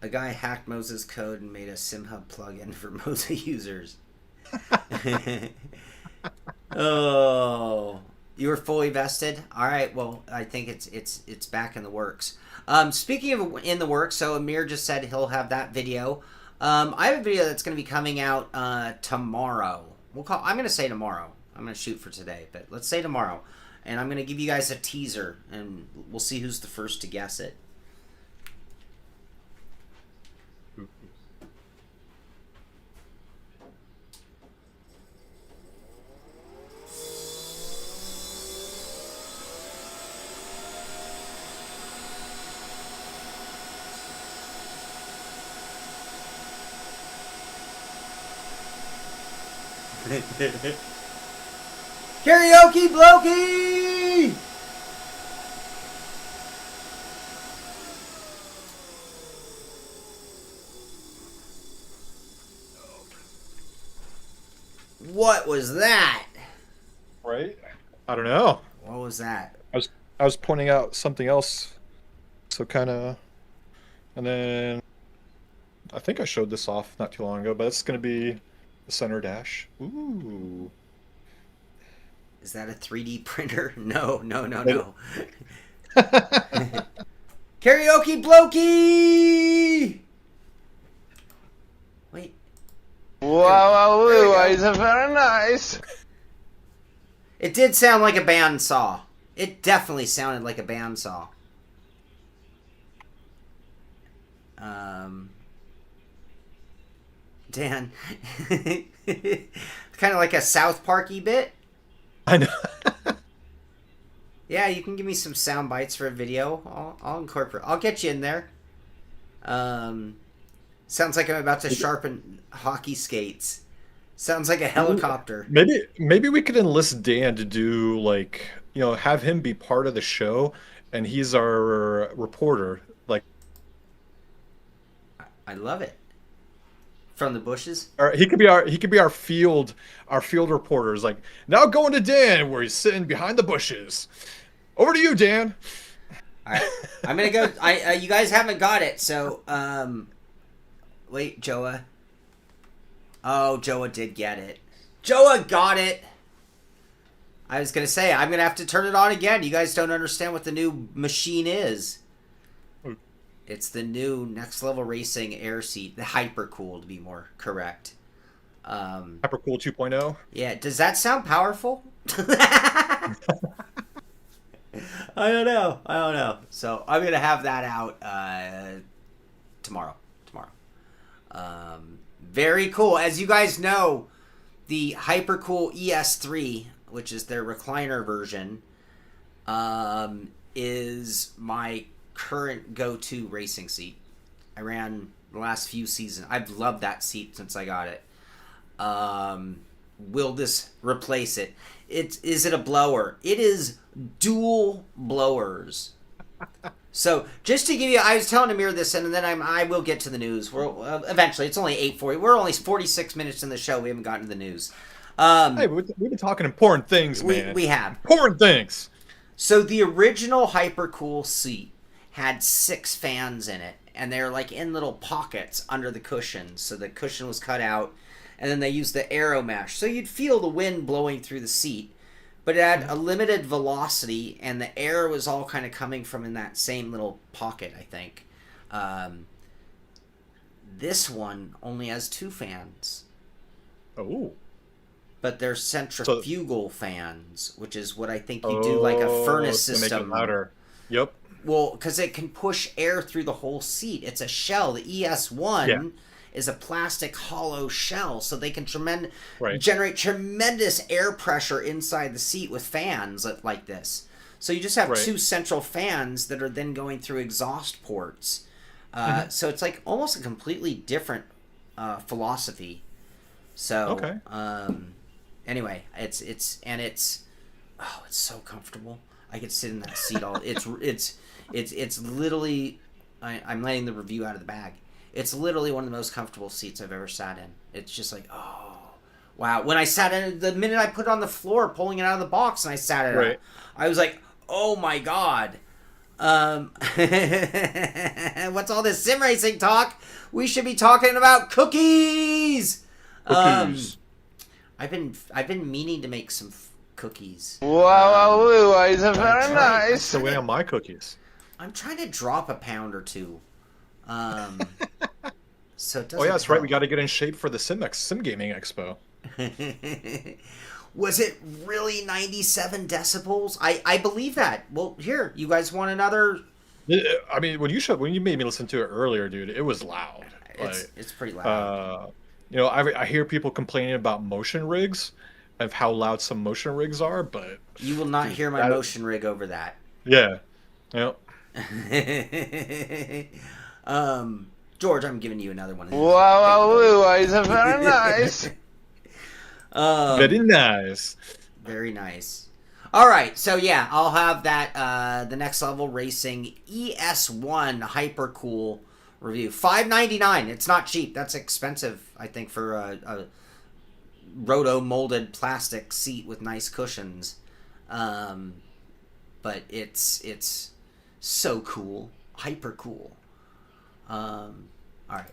[SPEAKER 3] A guy hacked Moza's code and made a SimHub plugin for Moza users. Oh, you were fully vested? All right, well, I think it's back in the works. Speaking of in the works, so Amir just said he'll have that video. I have a video that's going to be coming out tomorrow. I'm going to say tomorrow. I'm going to shoot for today, but let's say tomorrow. And I'm going to give you guys a teaser, and we'll see who's the first to guess it. Karaoke Blokey! What was that?
[SPEAKER 4] Right? I don't know.
[SPEAKER 3] What was that?
[SPEAKER 4] I was pointing out something else. So kind of, and then I think I showed this off not too long ago, but it's going to be the center dash. Ooh.
[SPEAKER 3] Is that a 3D printer? No. Karaoke Blokey! Wait.
[SPEAKER 5] Wow, it's very nice.
[SPEAKER 3] It did sound like a bandsaw. It definitely sounded like a bandsaw. Dan. Kind of like a South Park-y bit.
[SPEAKER 4] I know.
[SPEAKER 3] Yeah, you can give me some sound bites for a video. I'll incorporate. I'll get you in there. Sounds like I'm about to sharpen hockey skates. Sounds like a helicopter.
[SPEAKER 4] Maybe we could enlist Dan to do, like, have him be part of the show, and he's our reporter. Like,
[SPEAKER 3] I love it. From the bushes.
[SPEAKER 4] Or he could be our field reporters. Like, now going to Dan, where he's sitting behind the bushes. Over to you, Dan.
[SPEAKER 3] All right, I'm gonna go. You guys haven't got it, so wait, Joa. Oh, Joa did get it. Joa got it. I was gonna say I'm gonna have to turn it on again. You guys don't understand what the new machine is. It's the new Next Level Racing air seat, the Hypercool to be more correct.
[SPEAKER 4] Hypercool 2.0.
[SPEAKER 3] Yeah, does that sound powerful? I don't know. So I'm gonna have that out tomorrow. Very cool. As you guys know, the Hypercool ES3, which is their recliner version, is my current go-to racing seat. I ran the last few seasons. I've loved that seat since I got it. Will this replace it? Is it a blower? It is dual blowers. So just to give you, I was telling Amir this, and then I will get to the news. Eventually. It's only 8:40. We're only 46 minutes in the show. We haven't gotten to the news.
[SPEAKER 4] Hey, we've been talking important things, man.
[SPEAKER 3] We have
[SPEAKER 4] important things.
[SPEAKER 3] So the original Hypercool seat had 6 fans in it, and they're like in little pockets under the cushion. So the cushion was cut out, and then they used the aero mesh. So you'd feel the wind blowing through the seat, but it had a limited velocity, and the air was all kind of coming from in that same little pocket, I think. This one only has 2 fans.
[SPEAKER 4] Oh.
[SPEAKER 3] But they're centrifugal fans, which is what I think you do, like a furnace system.
[SPEAKER 4] To make it louder. Yep.
[SPEAKER 3] Well, because it can push air through the whole seat. It's a shell. The ES1 is a plastic hollow shell, so they can generate tremendous air pressure inside the seat with fans like this. So you just have 2 central fans that are then going through exhaust ports. So it's like almost a completely different philosophy. So anyway, it's so comfortable. I could sit in that seat all. It's literally. I'm letting the review out of the bag. It's literally one of the most comfortable seats I've ever sat in. It's just like, oh, wow. When I sat in it, the minute I put it on the floor, pulling it out of the box, and I sat in it, I was like, oh my god. What's all this sim racing talk? We should be talking about cookies. I've been meaning to make some cookies.
[SPEAKER 5] Wow, it's very nice.
[SPEAKER 4] So we have my cookies.
[SPEAKER 3] I'm trying to drop a pound or 2. So it doesn't.
[SPEAKER 4] Oh yeah, that's right. We got to get in shape for the Sim Gaming Expo.
[SPEAKER 3] Was it really 97 decibels? I believe that. Well, here, you guys want another?
[SPEAKER 4] I mean, when you made me listen to it earlier, dude, it was loud.
[SPEAKER 3] It's pretty loud.
[SPEAKER 4] I hear people complaining about motion rigs, of how loud some motion rigs are, but
[SPEAKER 3] you will not hear my motion rig over that.
[SPEAKER 4] Yeah. Yep.
[SPEAKER 3] George, I'm giving you another one.
[SPEAKER 5] Wow, it's very nice.
[SPEAKER 4] Very nice.
[SPEAKER 3] Very nice. All right, so yeah, I'll have that the Next Level Racing ES1 Hypercool review. $5.99. It's not cheap. That's expensive, I think, for a roto molded plastic seat with nice cushions. But it's so cool, hyper cool. All right.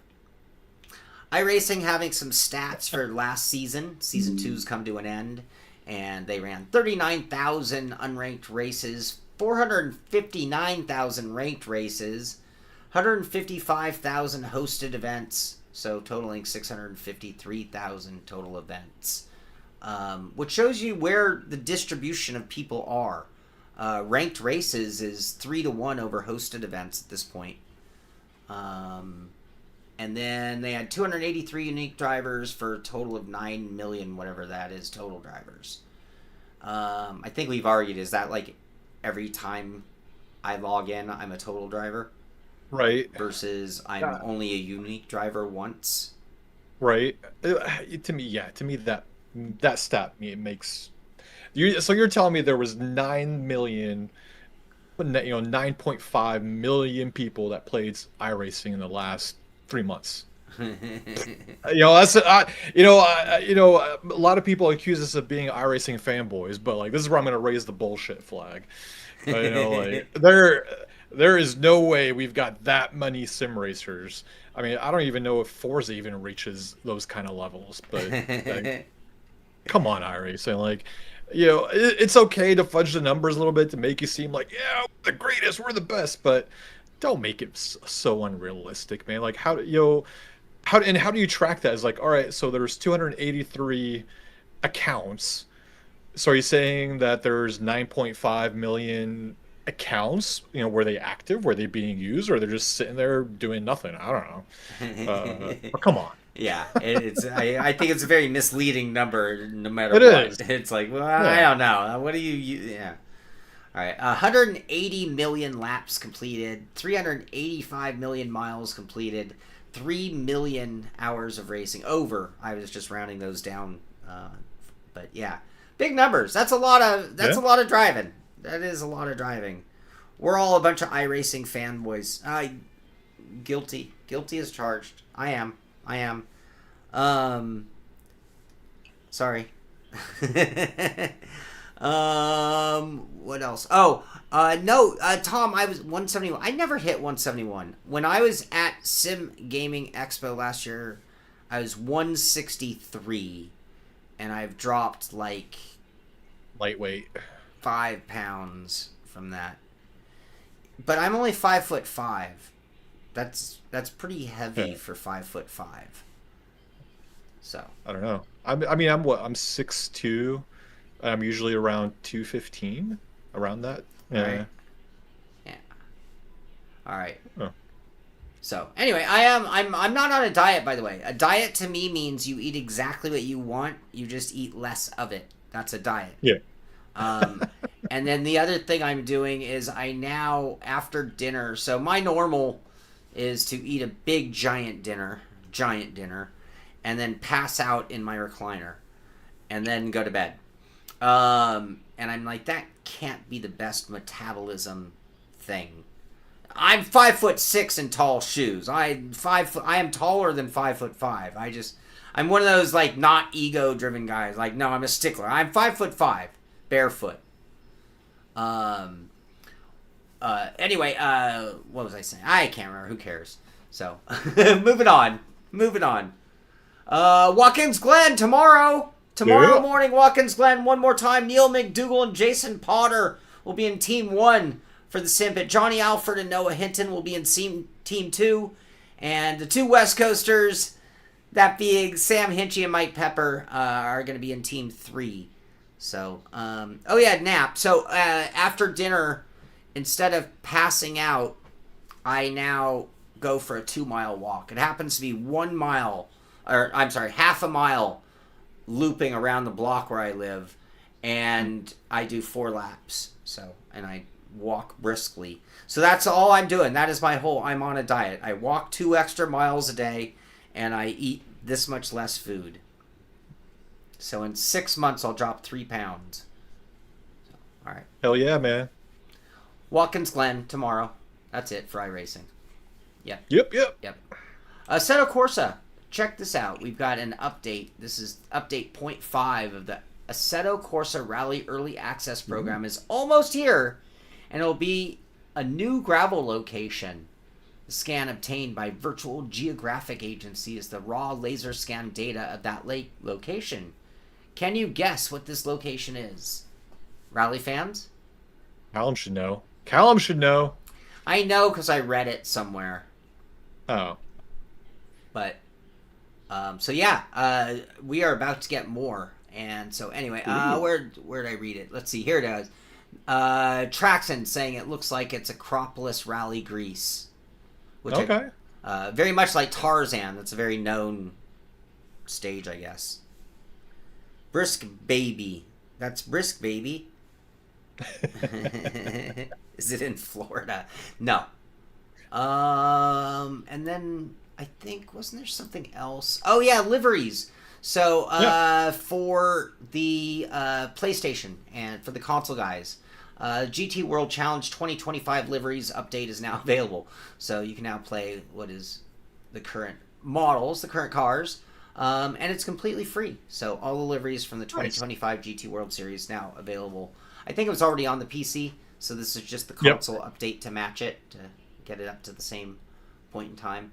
[SPEAKER 3] iRacing having some stats for last season. Season 2's come to an end, and they ran 39,000 unranked races, 459,000 ranked races, 155,000 hosted events, so totaling 653,000 total events, which shows you where the distribution of people are. Ranked races is 3-to-1 over hosted events at this point. And then they had 283 unique drivers for a total of 9 million, whatever that is, total drivers. I think we've argued, is that like every time I log in, I'm a total driver?
[SPEAKER 4] Right.
[SPEAKER 3] Versus I'm only a unique driver once?
[SPEAKER 4] Right. To me, that stat makes... So you're telling me there was 9 million... 9.5 million people that played iRacing in the last 3 months. That's a lot of people accuse us of being iRacing fanboys, but like this is where I'm going to raise the bullshit flag. There is no way we've got that many sim racers. I mean, I don't even know if Forza even reaches those kind of levels, but come on, iRacing, it's okay to fudge the numbers a little bit to make you seem like, yeah, we're the greatest, we're the best, but don't make it so unrealistic, man. Like, how do you track that? It's like, all right, so there's 283 accounts. So are you saying that there's 9.5 million accounts, were they active? Were they being used, or they're just sitting there doing nothing? I don't know. But come on.
[SPEAKER 3] Yeah, I think it's a very misleading number, no matter
[SPEAKER 4] It
[SPEAKER 3] what.
[SPEAKER 4] is.
[SPEAKER 3] It's like, well, I don't know. What do you? Yeah. All right, 180 million laps completed, 385 million miles completed, 3 million hours of racing over. I was just rounding those down, but yeah, big numbers. That's a lot of a lot of driving. That is a lot of driving. We're all a bunch of iRacing fanboys. Guilty as charged. I am. Sorry. What else? No, Tom, I was 171. I never hit 171. When I was at Sim Gaming Expo last year, I was 163, and I've dropped like
[SPEAKER 4] Lightweight.
[SPEAKER 3] 5 pounds from that. But I'm only 5'5". That's pretty heavy for 5'5". So
[SPEAKER 4] I don't know. I'm what? I'm 6'2". I'm usually around 215, around that. Yeah.
[SPEAKER 3] Right. Yeah. All right.
[SPEAKER 4] Oh.
[SPEAKER 3] So anyway, I'm not on a diet, by the way. A diet to me means you eat exactly what you want. You just eat less of it. That's a diet.
[SPEAKER 4] Yeah.
[SPEAKER 3] And then the other thing I'm doing is I now, after dinner, so my normal is to eat a big giant dinner, and then pass out in my recliner, and then go to bed. And I'm like, that can't be the best metabolism thing. I'm 5'6" in tall shoes. I am taller than 5'5". I'm one of those like not ego driven guys. Like, no, I'm a stickler. I'm 5'5", barefoot. Anyway, what was I saying? I can't remember. Who cares? So, moving on. Watkins Glen tomorrow. Tomorrow morning, Watkins Glen, one more time. Neil McDougall and Jason Potter will be in Team 1 for the Simpit. Johnny Alford and Noah Hinton will be in Team 2. And the two West Coasters, that being Sam Hinchy and Mike Pepper, are going to be in Team 3. So, nap. So, after dinner, instead of passing out, I now go for a 2-mile walk. It happens to be half a mile looping around the block where I live, and I do 4 laps. So, and I walk briskly. So that's all I'm doing. That is I'm on a diet. I walk 2 extra miles a day, and I eat this much less food. So in 6 months, I'll drop 3 pounds. So, all right.
[SPEAKER 4] Hell yeah, man.
[SPEAKER 3] Watkins Glen tomorrow. That's it for iRacing. Yep.
[SPEAKER 4] Yep.
[SPEAKER 3] Assetto Corsa. Check this out. We've got an update. This is update 0.5 of the Assetto Corsa Rally Early Access Program is almost here, and it'll be a new gravel location. The scan obtained by Virtual Geographic Agency is the raw laser scan data of that location. Can you guess what this location is? Rally fans?
[SPEAKER 4] Callum should know.
[SPEAKER 3] I know because I read it somewhere.
[SPEAKER 4] Oh.
[SPEAKER 3] But, we are about to get more. And so anyway, where did I read it? Let's see. Here it is. Traxon saying it looks like it's Acropolis Rally Greece.
[SPEAKER 4] Okay.
[SPEAKER 3] Very much like Tarzan. That's a very known stage, I guess. Brisk Baby. That's Brisk Baby. Is it in Florida? No. And then I think, wasn't there something else? Oh yeah, liveries. So for the PlayStation and for the console guys, GT World Challenge 2025 liveries update is now available. So you can now play what is the current models, the current cars, and it's completely free. So all the liveries from the 2025 GT World Series now available. I think it was already on the PC, so this is just the console update to match it, to get it up to the same point in time.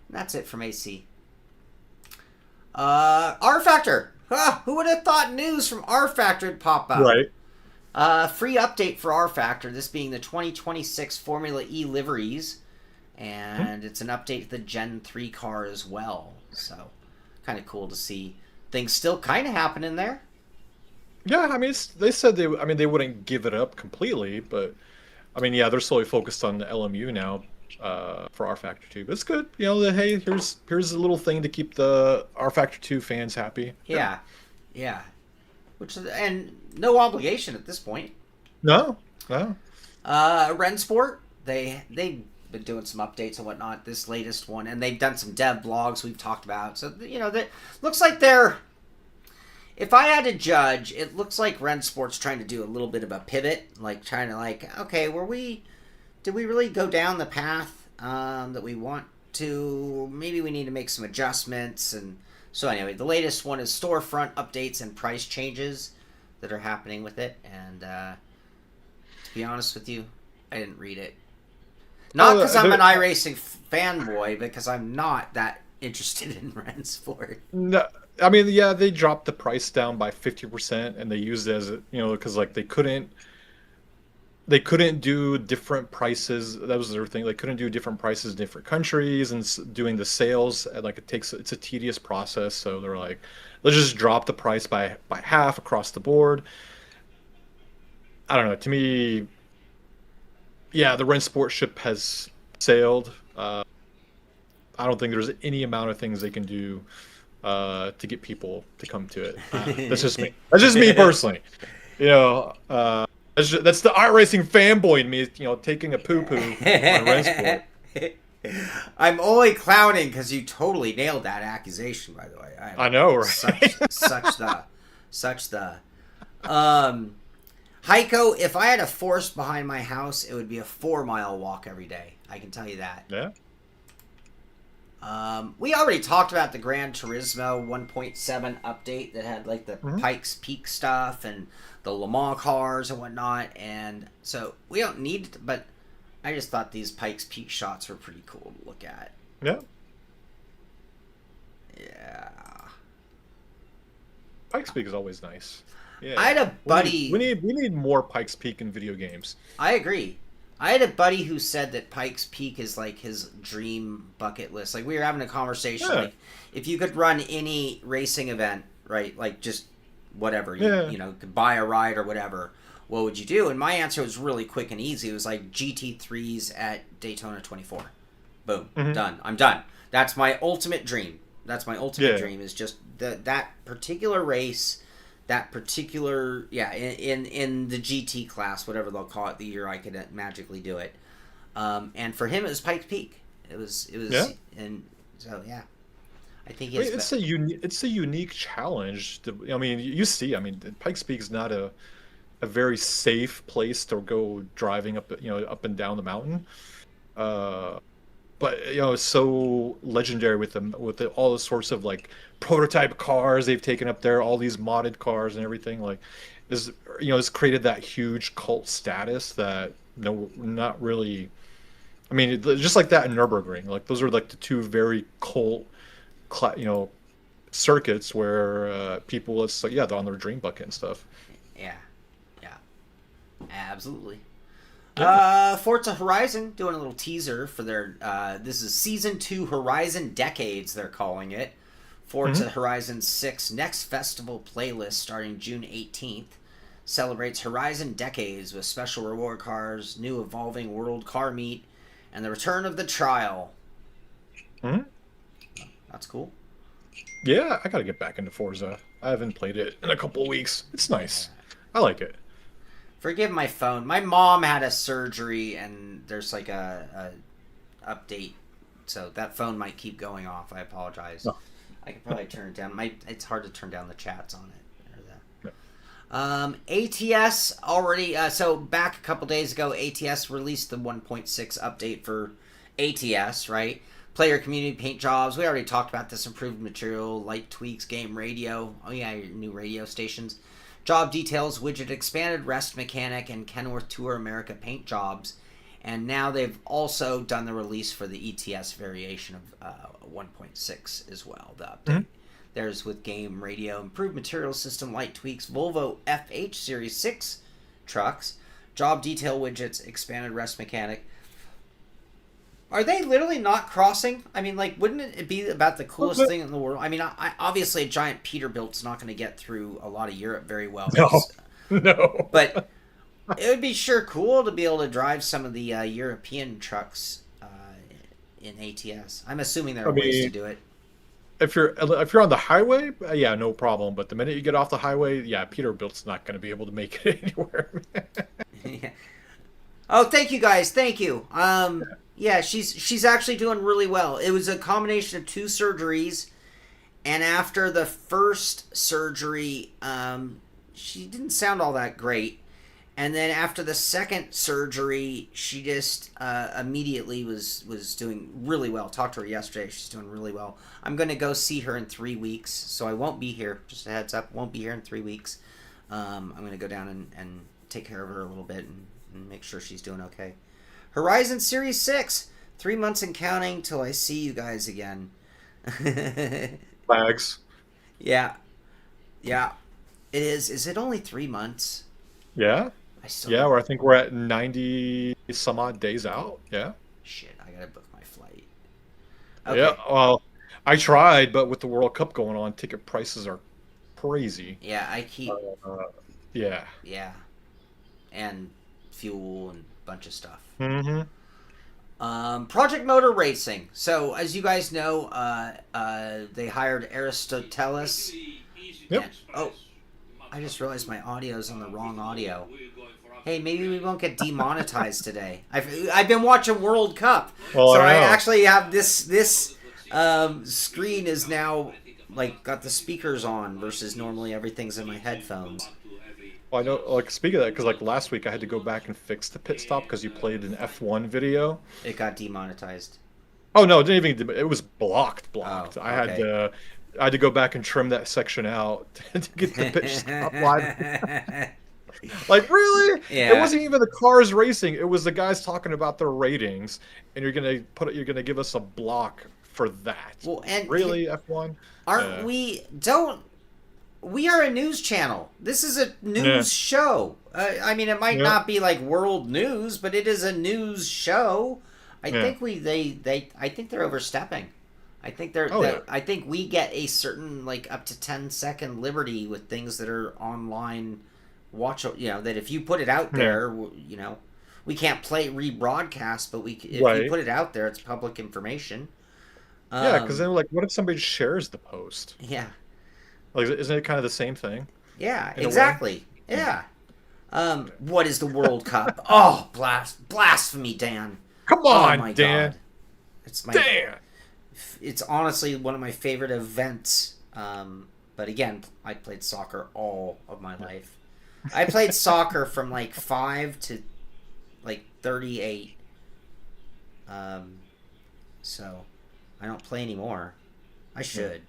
[SPEAKER 3] And that's it from AC. rFactor. Who would have thought news from rFactor would pop up?
[SPEAKER 4] Right.
[SPEAKER 3] Free update for rFactor, this being the 2026 Formula E Liveries. And it's an update to the Gen 3 car as well. So, kind of cool to see things still kind of happening there.
[SPEAKER 4] Yeah, I mean, they said they wouldn't give it up completely, but I mean, yeah, they're solely focused on the LMU now for rFactor 2. But it's good. You know, hey, here's a little thing to keep the rFactor 2 fans happy.
[SPEAKER 3] Yeah. Yeah. Which is, and no obligation at this point.
[SPEAKER 4] No.
[SPEAKER 3] Rensport, they've been doing some updates and whatnot, this latest one, and they've done some dev blogs we've talked about. So, you know, that looks like they're, if I had to judge, it looks like Rensport's trying to do a little bit of a pivot, like trying to like, okay, did we really go down the path that we want to? Maybe we need to make some adjustments. And so anyway, the latest one is storefront updates and price changes that are happening with it. And to be honest with you, I didn't read it. Not because I'm an iRacing fanboy, because I'm not that interested in Rensport.
[SPEAKER 4] No, I mean, yeah, they dropped the price down by 50%, and they used it as, because like they couldn't do different prices. That was their thing. They couldn't do different prices in different countries, and doing the sales, like it's a tedious process. So they're like, let's just drop the price by half across the board. I don't know. To me, yeah, the Rensport ship has sailed. I don't think there's any amount of things they can do to get people to come to it. That's just me. That's just me personally. That's the iRacing fanboy in me, taking a poo-poo on Rensport.
[SPEAKER 3] I'm only clowning because you totally nailed that accusation, by the way.
[SPEAKER 4] I know, right?
[SPEAKER 3] Such the. Heiko, if I had a forest behind my house, it would be a 4-mile walk every day. I can tell you that.
[SPEAKER 4] Yeah.
[SPEAKER 3] We already talked about the Gran Turismo 1.7 update that had like the Pikes Peak stuff and the Le Mans cars and whatnot, and so we don't need it, but I just thought these Pikes Peak shots were pretty cool to look at.
[SPEAKER 4] Yeah.
[SPEAKER 3] Yeah.
[SPEAKER 4] Pikes Peak is always nice. Yeah.
[SPEAKER 3] I had a buddy.
[SPEAKER 4] We need more Pikes Peak in video games.
[SPEAKER 3] I agree. I had a buddy who said that Pikes Peak is like his dream bucket list. Like we were having a conversation.
[SPEAKER 4] Yeah.
[SPEAKER 3] Like if you could run any racing event, right? Like just whatever, you could buy a ride or whatever. What would you do? And my answer was really quick and easy. It was like GT3s at Daytona 24. Boom, done. I'm done. That's my ultimate dream. That's my ultimate dream is just that particular race. That particular, in the GT class, whatever they'll call it, the year I could magically do it. And for him, it was Pikes Peak. It was, and so, yeah. I think
[SPEAKER 4] it's a unique challenge. Pikes Peak is not a very safe place to go driving up and down the mountain. But it's so legendary with all the sorts of like prototype cars they've taken up there, all these modded cars and everything. Like, it's created that huge cult status that not really. I mean, just like that in Nürburgring, like those are like the two very cult, circuits where people, it's like they're on their dream bucket and stuff.
[SPEAKER 3] Yeah, absolutely. Forza Horizon doing a little teaser for their this is season 2 Horizon Decades, they're calling it. Forza Horizon 6 Next Festival playlist starting June 18th celebrates Horizon Decades with special reward cars, new evolving world car meet, and the return of the trial. That's cool.
[SPEAKER 4] Yeah, I gotta get back into Forza. I haven't played it in a couple of weeks. It's nice. I like it.
[SPEAKER 3] Forgive my phone. My mom had a surgery, and there's like a update, so that phone might keep going off. I apologize.
[SPEAKER 4] Oh.
[SPEAKER 3] I could probably turn it down. It's hard to turn down the chats on it.
[SPEAKER 4] Yeah.
[SPEAKER 3] ATS already. So back a couple days ago, ATS released the 1.6 update for ATS. Right, player community paint jobs. We already talked about this. Improved material, light tweaks, game radio. Oh yeah, your new radio stations. Job details, widget, expanded rest mechanic, and Kenworth Tour America paint jobs. And now they've also done the release for the ETS variation of 1.6 as well, the update. There's with game radio, improved material system, light tweaks, Volvo FH Series 6 trucks, job detail widgets, expanded rest mechanic. Are they literally not crossing? I mean, like, wouldn't it be about the coolest thing in the world? I mean, obviously a giant Peterbilt's not going to get through a lot of Europe very well.
[SPEAKER 4] No.
[SPEAKER 3] But it would be sure cool to be able to drive some of the European trucks in ATS. I'm assuming there are ways to do it.
[SPEAKER 4] If you're on the highway, yeah, no problem. But the minute you get off the highway, yeah, Peterbilt's not going to be able to make it anywhere.
[SPEAKER 3] Yeah. Oh, thank you guys. Thank you. Yeah, she's actually doing really well. It was a combination of 2 surgeries, and after the first surgery, she didn't sound all that great. And then after the second surgery, she just immediately was doing really well. Talked to her yesterday. She's doing really well. I'm going to go see her in 3 weeks, so I won't be here. Just a heads up, won't be here in 3 weeks. I'm going to go down and take care of her a little bit and make sure she's doing okay. Horizon Series 6. 3 months and counting till I see you guys again.
[SPEAKER 4] Flags.
[SPEAKER 3] Yeah. Yeah. It is. Is it only 3 months?
[SPEAKER 4] Yeah. Yeah, I think we're at 90 some odd days out. Yeah.
[SPEAKER 3] Shit, I gotta book my flight. Okay.
[SPEAKER 4] Yeah, well, I tried, but with the World Cup going on, ticket prices are crazy.
[SPEAKER 3] Yeah, I keep...
[SPEAKER 4] yeah.
[SPEAKER 3] Yeah. And fuel and a bunch of stuff.
[SPEAKER 4] Mm-hmm.
[SPEAKER 3] Project Motor Racing. So, as you guys know, they hired Aristotelis.
[SPEAKER 4] Yep.
[SPEAKER 3] And, oh, I just realized my audio's on the wrong audio. Hey, maybe we won't get demonetized today. I've been watching World Cup,
[SPEAKER 4] well,
[SPEAKER 3] so I actually have this screen is now like got the speakers on versus normally everything's in my headphones.
[SPEAKER 4] Well, I know. Like, speaking of that, because like last week I had to go back and fix the pit stop because you played an F1 video.
[SPEAKER 3] It got demonetized.
[SPEAKER 4] Oh no, it didn't even. It was blocked.
[SPEAKER 3] Oh,
[SPEAKER 4] I had to go back and trim that section out to get the pit stop live. Like, really?
[SPEAKER 3] Yeah.
[SPEAKER 4] It wasn't even the cars racing. It was the guys talking about their ratings, and you're gonna give us a block for that.
[SPEAKER 3] Well, and
[SPEAKER 4] really, F1?
[SPEAKER 3] Aren't we? We are a news channel. This is a news show. I mean, it might not be like world news, but it is a news show. I think I think they're overstepping. I think I think we get a certain like up to 10-second liberty with things that are online. Watch, that if you put it out there, we can't rebroadcast, but if you put it out there, it's public information.
[SPEAKER 4] Yeah, because then, like, what if somebody shares the post?
[SPEAKER 3] Yeah.
[SPEAKER 4] Like, isn't it kind of the same thing?
[SPEAKER 3] Yeah, exactly. Yeah. What is the World Cup? Oh, blasphemy, Dan.
[SPEAKER 4] Come on, Dan.
[SPEAKER 3] God. It's
[SPEAKER 4] Dan.
[SPEAKER 3] It's honestly one of my favorite events. But again, I played soccer all of my life. I played soccer from like 5 to like 38. So I don't play anymore. I should.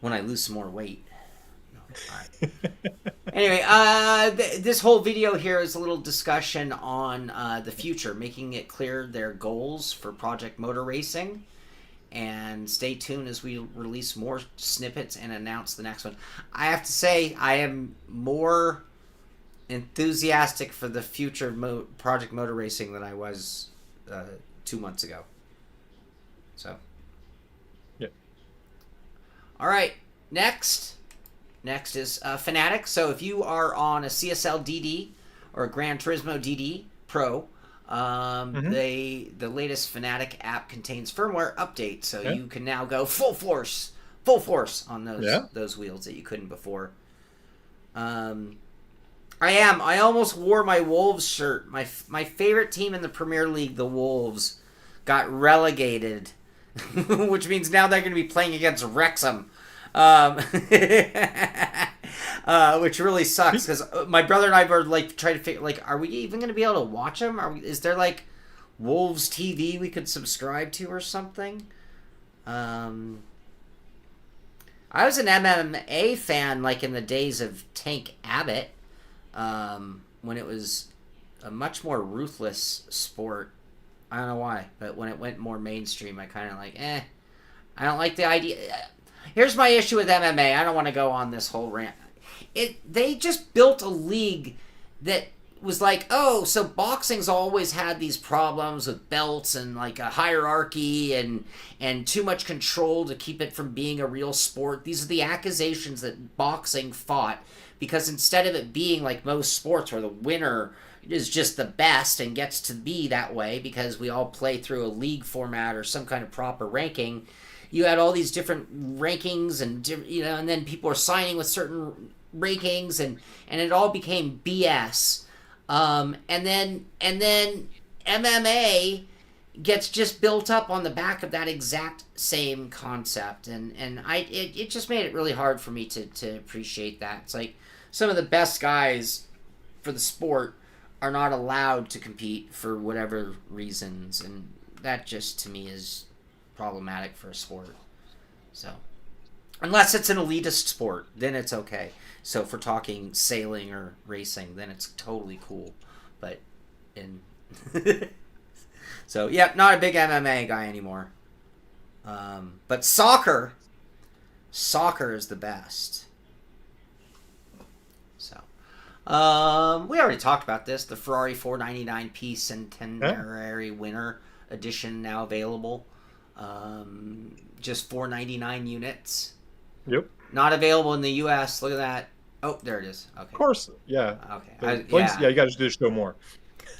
[SPEAKER 3] When I lose some more weight. No, all right. Anyway, this whole video here is a little discussion on the future, making it clear their goals for Project Motor Racing. And stay tuned as we release more snippets and announce the next one. I have to say, I am more enthusiastic for the future of Project Motor Racing than I was 2 months ago. So.
[SPEAKER 4] Yep.
[SPEAKER 3] All right. Next is Fanatic. So if you are on a CSL DD or a Gran Turismo DD Pro, the latest Fanatic app contains firmware updates, so you can now go full force on those wheels that you couldn't before. I almost wore my Wolves shirt. My favorite team in the Premier League, the Wolves, got relegated, which means now they're going to be playing against Wrexham. Which really sucks because my brother and I were like trying to figure like, are we even going to be able to watch them? Is there like Wolves TV we could subscribe to or something? I was an MMA fan like in the days of Tank Abbott, when it was a much more ruthless sport. I don't know why, but when it went more mainstream, I kind of like, I don't like the idea. Here's my issue with MMA. I don't want to go on this whole rant. They just built a league that was like, oh, so boxing's always had these problems with belts and like a hierarchy and too much control to keep it from being a real sport. These are the accusations that boxing fought, because instead of it being like most sports where the winner is just the best and gets to be that way because we all play through a league format or some kind of proper ranking, you had all these different rankings and and then people are signing with certain rankings and it all became BS. And then MMA gets just built up on the back of that exact same concept, and it just made it really hard for me to appreciate that. It's like some of the best guys for the sport are not allowed to compete for whatever reasons, and that just to me is problematic for a sport. So unless it's an elitist sport, then it's okay. So if we're talking sailing or racing, then it's totally cool. But so yeah, not a big MMA guy anymore. But soccer is the best. So we already talked about this. The Ferrari 499 piece centenary winner edition now available. Just 499 units.
[SPEAKER 4] Yep.
[SPEAKER 3] Not available in the U.S. Look at that. Oh, there it is. Okay.
[SPEAKER 4] Of course. Yeah.
[SPEAKER 3] Okay.
[SPEAKER 4] Yeah, you got to do show more.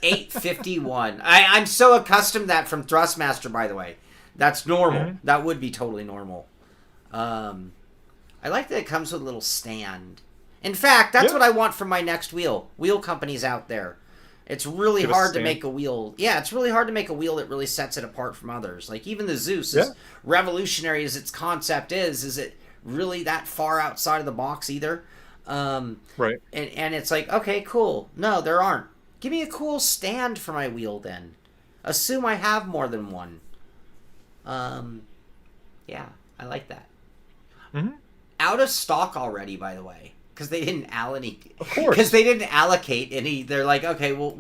[SPEAKER 3] 851. I'm so accustomed to that from Thrustmaster, by the way. That's normal. Mm-hmm. That would be totally normal. I like that it comes with a little stand. In fact, that's what I want for my next wheel. Wheel companies out there. It's really hard to make a wheel. Yeah, it's really hard to make a wheel that really sets it apart from others. Like even the Zeus, as revolutionary as its concept is it really that far outside of the box either?
[SPEAKER 4] Right.
[SPEAKER 3] And it's like, okay, cool. No, there aren't. Give me a cool stand for my wheel then. Assume I have more than one. Yeah, I like that.
[SPEAKER 4] Mm-hmm.
[SPEAKER 3] Out of stock already, by the way. Because they didn't allocate.
[SPEAKER 4] Of course.
[SPEAKER 3] Because they didn't allocate any. They're like, okay, we're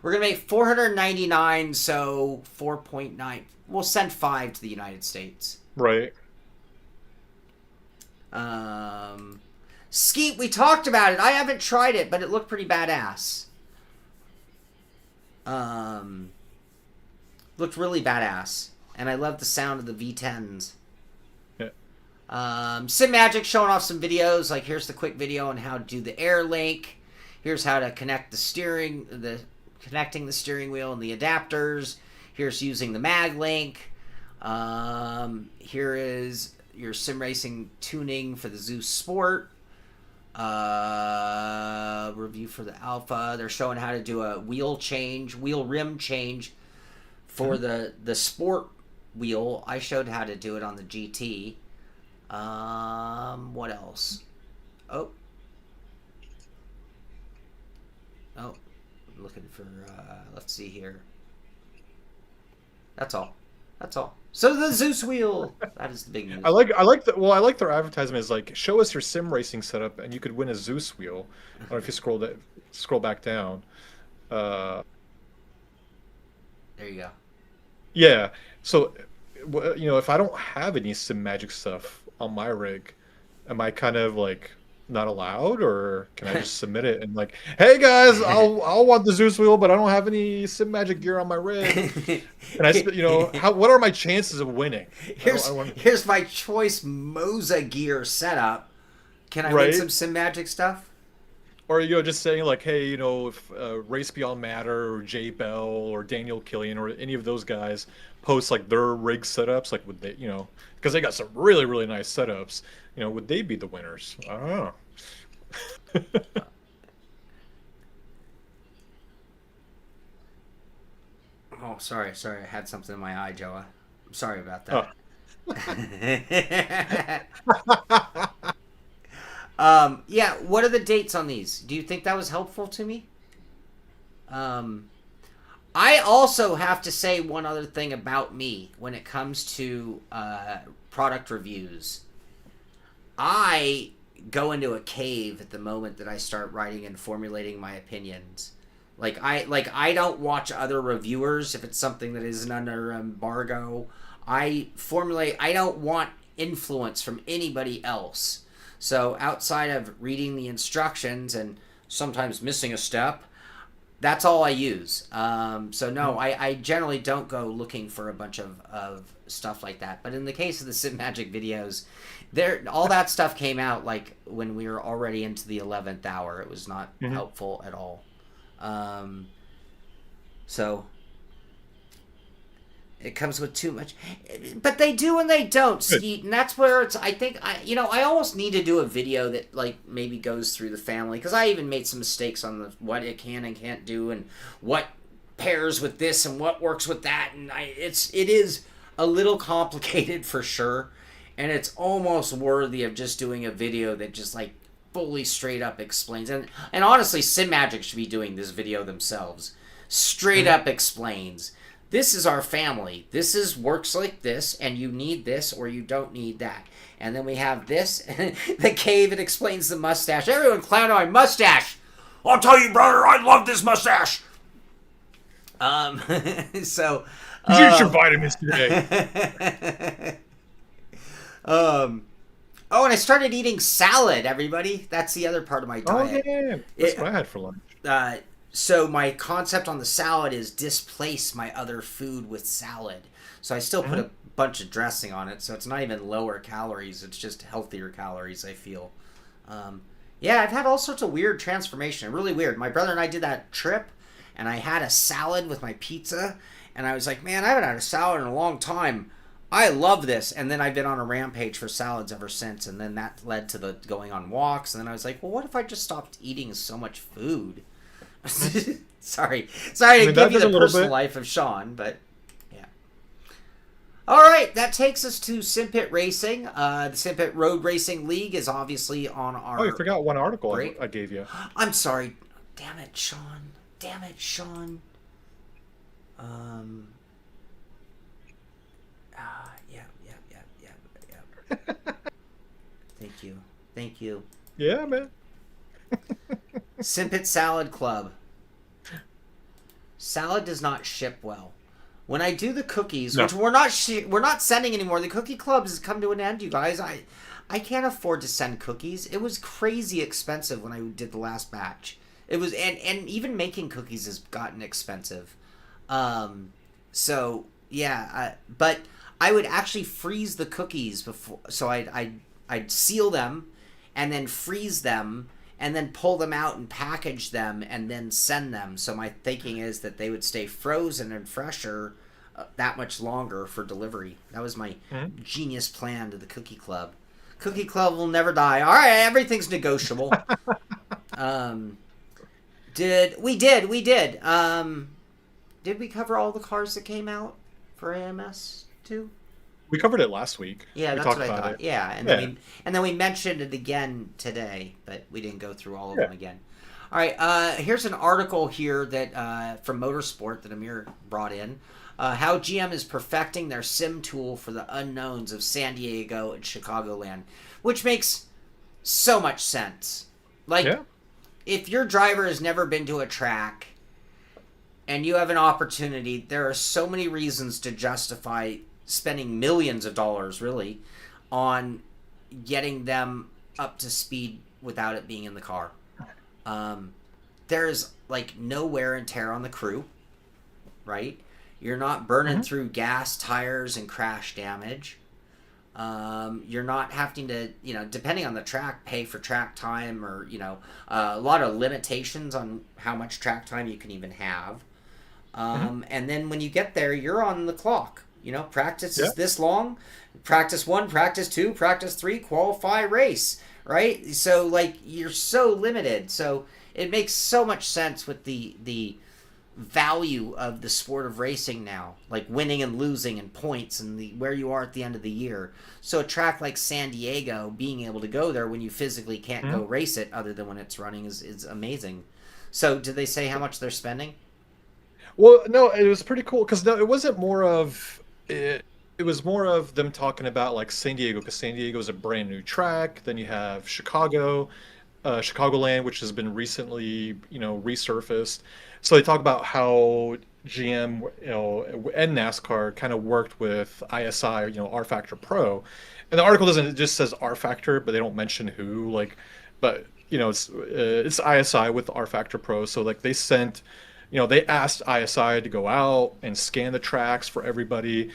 [SPEAKER 3] gonna make 499, so 4.9. We'll send 5 to the United States.
[SPEAKER 4] Right.
[SPEAKER 3] Skeet, we talked about it. I haven't tried it, but it looked pretty badass. Looked really badass, and I love the sound of the V10s. Sim Magic showing off some videos. Like here's the quick video on how to do the air link. Here's how to connect connecting the steering wheel and the adapters. Here's using the mag link. Here is your sim racing tuning for the Zeus Sport. Review for the Alpha. They're showing how to do a wheel rim change for the Sport wheel. I showed how to do it on the GT. What else? Oh, I'm looking for, let's see here. That's all. So the Zeus wheel, that is the big news.
[SPEAKER 4] I like their advertisement is like, show us your sim racing setup and you could win a Zeus wheel. I don't know if you scroll back down.
[SPEAKER 3] There you go.
[SPEAKER 4] Yeah. So, if I don't have any sim magic stuff on my rig, am I kind of like not allowed, or can I just submit it and like, hey guys, I'll want the Zeus wheel, but I don't have any sim magic gear on my rig. And what are my chances of winning?
[SPEAKER 3] Here's my choice Moza gear setup. Can I win some sim magic stuff?
[SPEAKER 4] Or just saying like, hey, if Race Beyond Matter or Jay Bell or Daniel Killian or any of those guys post like their rig setups, like would they, because they got some really, really nice setups, would they be the winners? I don't know.
[SPEAKER 3] Oh, sorry, I had something in my eye, Joa. I'm sorry about that. Yeah, what are the dates on these? Do you think that was helpful to me? I also have to say one other thing about me when it comes to product reviews. I go into a cave at the moment that I start writing and formulating my opinions. I don't watch other reviewers if it's something that isn't under embargo. I don't want influence from anybody else. So outside of reading the instructions and sometimes missing a step, that's all I use. So no, I generally don't go looking for a bunch of stuff like that. But in the case of the SimMagic videos, all that stuff came out like when we were already into the 11th hour. It was not helpful at all. So it comes with too much, but they do and they don't, Skeet, and that's where it's. I think I almost need to do a video that like maybe goes through the family, because I even made some mistakes on what it can and can't do, and what pairs with this and what works with that, and it is a little complicated for sure, and it's almost worthy of just doing a video that just like fully straight up explains. And honestly, SimMagic should be doing this video themselves. Straight up explains. This is our family. This works like this, and you need this or you don't need that. And then we have this. The cave, it explains the mustache. Everyone clown on my mustache. I'll tell you, brother, I love this mustache. So.
[SPEAKER 4] Use your vitamins today.
[SPEAKER 3] Oh, and I started eating salad, everybody. That's the other part of my diet.
[SPEAKER 4] Oh, yeah. That's what I had for lunch.
[SPEAKER 3] So my concept on the salad is displace my other food with salad. So I still put a bunch of dressing on it, so it's not even lower calories. It's just healthier calories, I feel. Yeah, I've had all sorts of weird transformation. Really weird. My brother and I did that trip, and I had a salad with my pizza, and I was like, man, I haven't had a salad in a long time. I love this. And then I've been on a rampage for salads ever since, and then that led to the going on walks, and then I was like, well, what if I just stopped eating so much food? Sorry to give you the personal life of Shaun, but yeah. All right, that takes us to Simpit Racing. The Simpit Road Racing League is obviously on our.
[SPEAKER 4] Oh, you forgot one article
[SPEAKER 3] break.
[SPEAKER 4] I gave you.
[SPEAKER 3] I'm sorry. Damn it, Shaun. Yeah. Thank you.
[SPEAKER 4] Yeah, man.
[SPEAKER 3] Simpit Salad Club. Salad does not ship well. When I do the cookies, which we're not sending anymore. The cookie club has come to an end, you guys. I can't afford to send cookies. It was crazy expensive when I did the last batch. It was and even making cookies has gotten expensive. So yeah, but I would actually freeze the cookies before. So I'd seal them, and then freeze them, and then pull them out and package them and then send them. So my thinking is that they would stay frozen and fresher that much longer for delivery. That was my genius plan to the Cookie Club. Cookie Club will never die. All right, everything's negotiable. Did we cover all the cars that came out for AMS too?
[SPEAKER 4] We covered it last week.
[SPEAKER 3] Yeah,
[SPEAKER 4] we
[SPEAKER 3] that's what I thought. It. Yeah, and then we mentioned it again today, but we didn't go through all of them again. All right, here's an article here that from Motorsport that Amir brought in. How GM is perfecting their sim tool for the unknowns of San Diego and Chicagoland, which makes so much sense. Like, if your driver has never been to a track and you have an opportunity, there are so many reasons to justify spending millions of dollars, really, on getting them up to speed without it being in the car. There's, like, no wear and tear on the crew, right? You're not burning through gas, tires, and crash damage. You're not having to, depending on the track, pay for track time or, a lot of limitations on how much track time you can even have. And then when you get there, you're on the clock. Practice is this long. Practice 1, practice 2, practice 3, qualify, race, right? So, like, you're so limited. So it makes so much sense with the value of the sport of racing now, like winning and losing and points and where you are at the end of the year. So a track like San Diego, being able to go there when you physically can't go race it other than when it's running is amazing. So did they say how much they're spending?
[SPEAKER 4] Well, no, it was pretty cool because it wasn't more of it. It was more of them talking about like San Diego, because San Diego is a brand new track. Then you have Chicagoland, which has been recently, resurfaced. So they talk about how GM, and NASCAR kind of worked with ISI, rFactor Pro, and the article it just says rFactor, but they don't mention who. But it's ISI with rFactor Pro. So like they sent they asked ISI to go out and scan the tracks for everybody,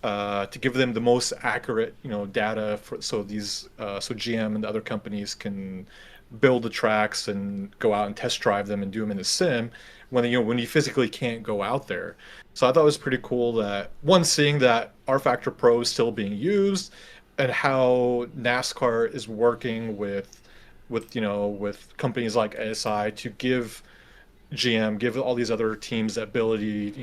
[SPEAKER 4] to give them the most accurate, data so GM and the other companies can build the tracks and go out and test drive them and do them in the sim when you physically can't go out there. So I thought it was pretty cool that seeing that rFactor Pro is still being used, and how NASCAR is working with companies like ASI to give all these other teams the ability,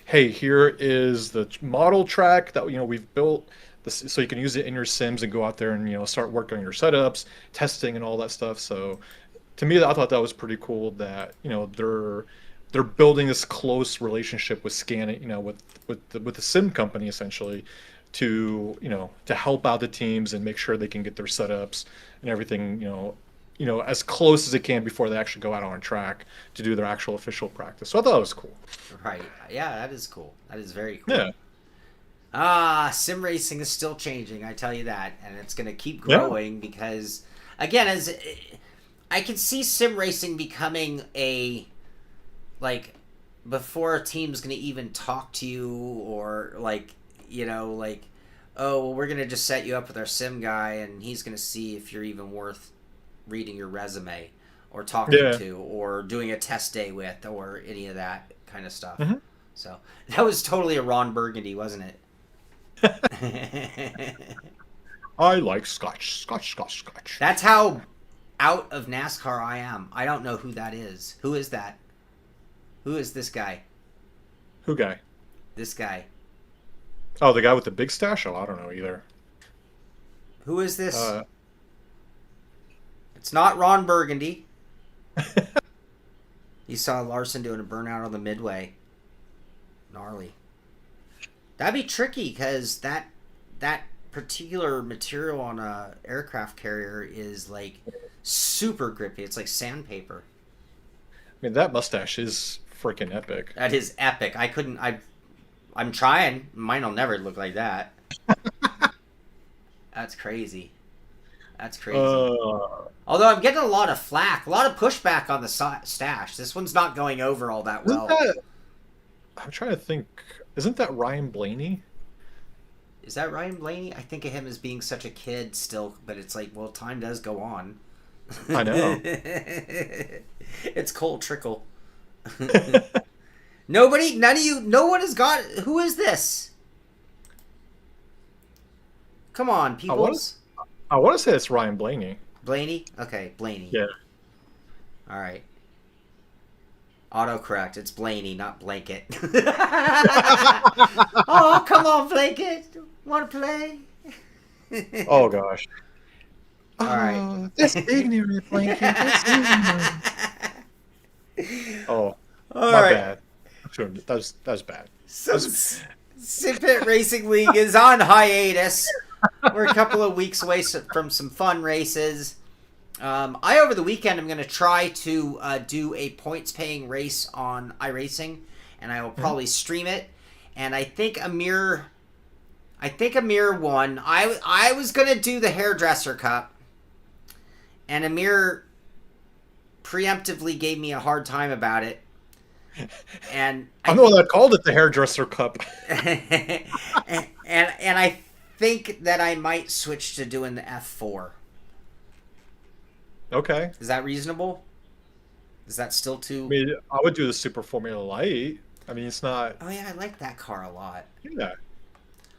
[SPEAKER 4] hey, here is the model track that we've built, so you can use it in your sims and go out there and start working on your setups, testing, and all that stuff. So to me, I thought that was pretty cool that they're building this close relationship with scanning, with the sim company essentially, to help out the teams and make sure they can get their setups and everything as close as it can before they actually go out on track to do their actual official practice. So I thought it was cool.
[SPEAKER 3] Right. Yeah, that is cool. That is very cool. Yeah. Sim racing is still changing, I tell you that, and it's going to keep growing because, again, as I can see sim racing becoming before a team's going to even talk to you, or oh, well, we're going to just set you up with our sim guy and he's going to see if you're even worth reading your resume or talking to or doing a test day with or any of that kind of stuff. Mm-hmm. So that was totally a Ron Burgundy, wasn't it?
[SPEAKER 4] I like Scotch.
[SPEAKER 3] That's how out of NASCAR I am. I don't know who that is. Who is that? Who is this guy?
[SPEAKER 4] Who guy?
[SPEAKER 3] This guy.
[SPEAKER 4] Oh, the guy with the big stash? Oh, I don't know either.
[SPEAKER 3] Who is this? It's not Ron Burgundy. You saw Larson doing a burnout on the midway. Gnarly. That'd be tricky because that particular material on a aircraft carrier is super grippy. It's like sandpaper.
[SPEAKER 4] I mean, that mustache is freaking epic.
[SPEAKER 3] That is epic. I'm trying. Mine will never look like that. That's crazy. That's crazy. Although I'm getting a lot of flack, a lot of pushback on the stash. This one's not going over all that well.
[SPEAKER 4] I'm trying to think. Isn't that Ryan Blaney?
[SPEAKER 3] Is that Ryan Blaney? I think of him as being such a kid still, but it's well, time does go on.
[SPEAKER 4] I know.
[SPEAKER 3] It's Cole Trickle. None of you, no one has got, who is this? Come on, peoples.
[SPEAKER 4] I want to say it's Ryan Blaney.
[SPEAKER 3] Blaney? Okay, Blaney.
[SPEAKER 4] Yeah.
[SPEAKER 3] All right. Autocorrect. It's Blaney, not Blanket. Oh, come on, Blanket. Want to play?
[SPEAKER 4] Oh, gosh.
[SPEAKER 3] All right.
[SPEAKER 4] This ignorant Blanket. This ignorant. Oh,
[SPEAKER 3] all
[SPEAKER 4] my
[SPEAKER 3] right.
[SPEAKER 4] bad. Sure, that was bad.
[SPEAKER 3] So, Simpit Racing League is on hiatus. We're a couple of weeks away from some fun races. Over the weekend, I'm going to try to do a points-paying race on iRacing, and I will probably stream it. And I think Amir won. I was going to do the Hairdresser Cup, and Amir preemptively gave me a hard time about it. And
[SPEAKER 4] I'm the one that called it the Hairdresser Cup.
[SPEAKER 3] and I think that I might switch to doing the F4.
[SPEAKER 4] Okay.
[SPEAKER 3] Is that reasonable? Is that still too...
[SPEAKER 4] I mean, I would do the Super Formula Light. I mean, it's not...
[SPEAKER 3] Oh, yeah, I like that car a lot.
[SPEAKER 4] Yeah.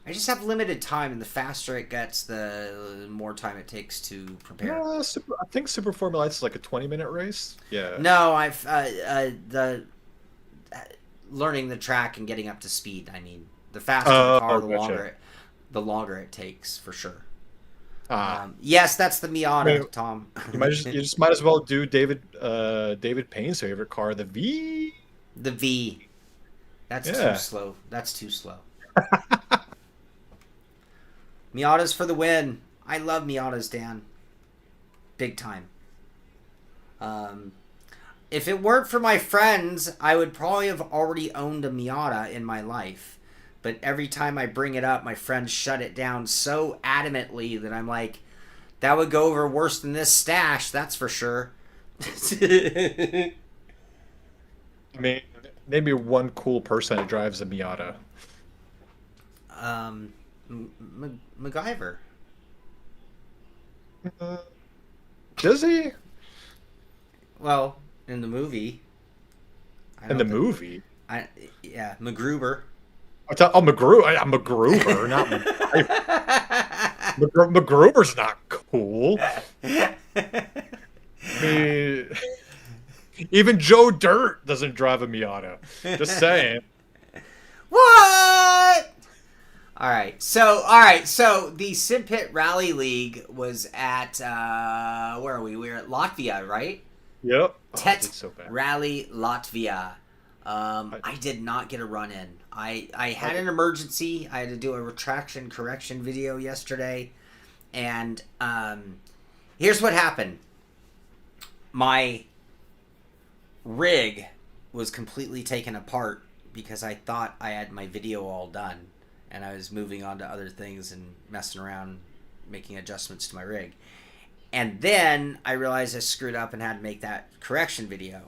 [SPEAKER 3] I just have limited time, and the faster it gets, the more time it takes to prepare.
[SPEAKER 4] I think Super Formula Light is like a 20-minute race. Yeah.
[SPEAKER 3] No, I've... learning the track and getting up to speed, I mean. The faster the car, the longer it takes, for sure. Yes, that's the Miata, Tom.
[SPEAKER 4] You just might as well do David Payne's favorite car, the V.
[SPEAKER 3] The V. That's too slow. That's too slow. Miatas for the win. I love Miatas, Dan. Big time. If it weren't for my friends, I would probably have already owned a Miata in my life. But every time I bring it up, my friends shut it down so adamantly that I'm like, that would go over worse than this stash, that's for sure.
[SPEAKER 4] I mean, Name me one cool person that drives a Miata.
[SPEAKER 3] MacGyver.
[SPEAKER 4] Does he?
[SPEAKER 3] Well, in the movie.
[SPEAKER 4] In the movie?
[SPEAKER 3] Yeah, MacGruber.
[SPEAKER 4] I'm MacGruber, not MacGruber's not cool. I mean, even Joe Dirt doesn't drive a Miata. Just saying.
[SPEAKER 3] What? All right. So the Simpit Rally League was at where are we? We were at Latvia, right?
[SPEAKER 4] Yep.
[SPEAKER 3] Tet
[SPEAKER 4] so bad.
[SPEAKER 3] Rally Latvia. I did not get a run in. I had an emergency. I had to do a retraction correction video yesterday, and here's what happened. My rig was completely taken apart because I thought I had my video all done, and I was moving on to other things and messing around, making adjustments to my rig. And then I realized I screwed up and had to make that correction video.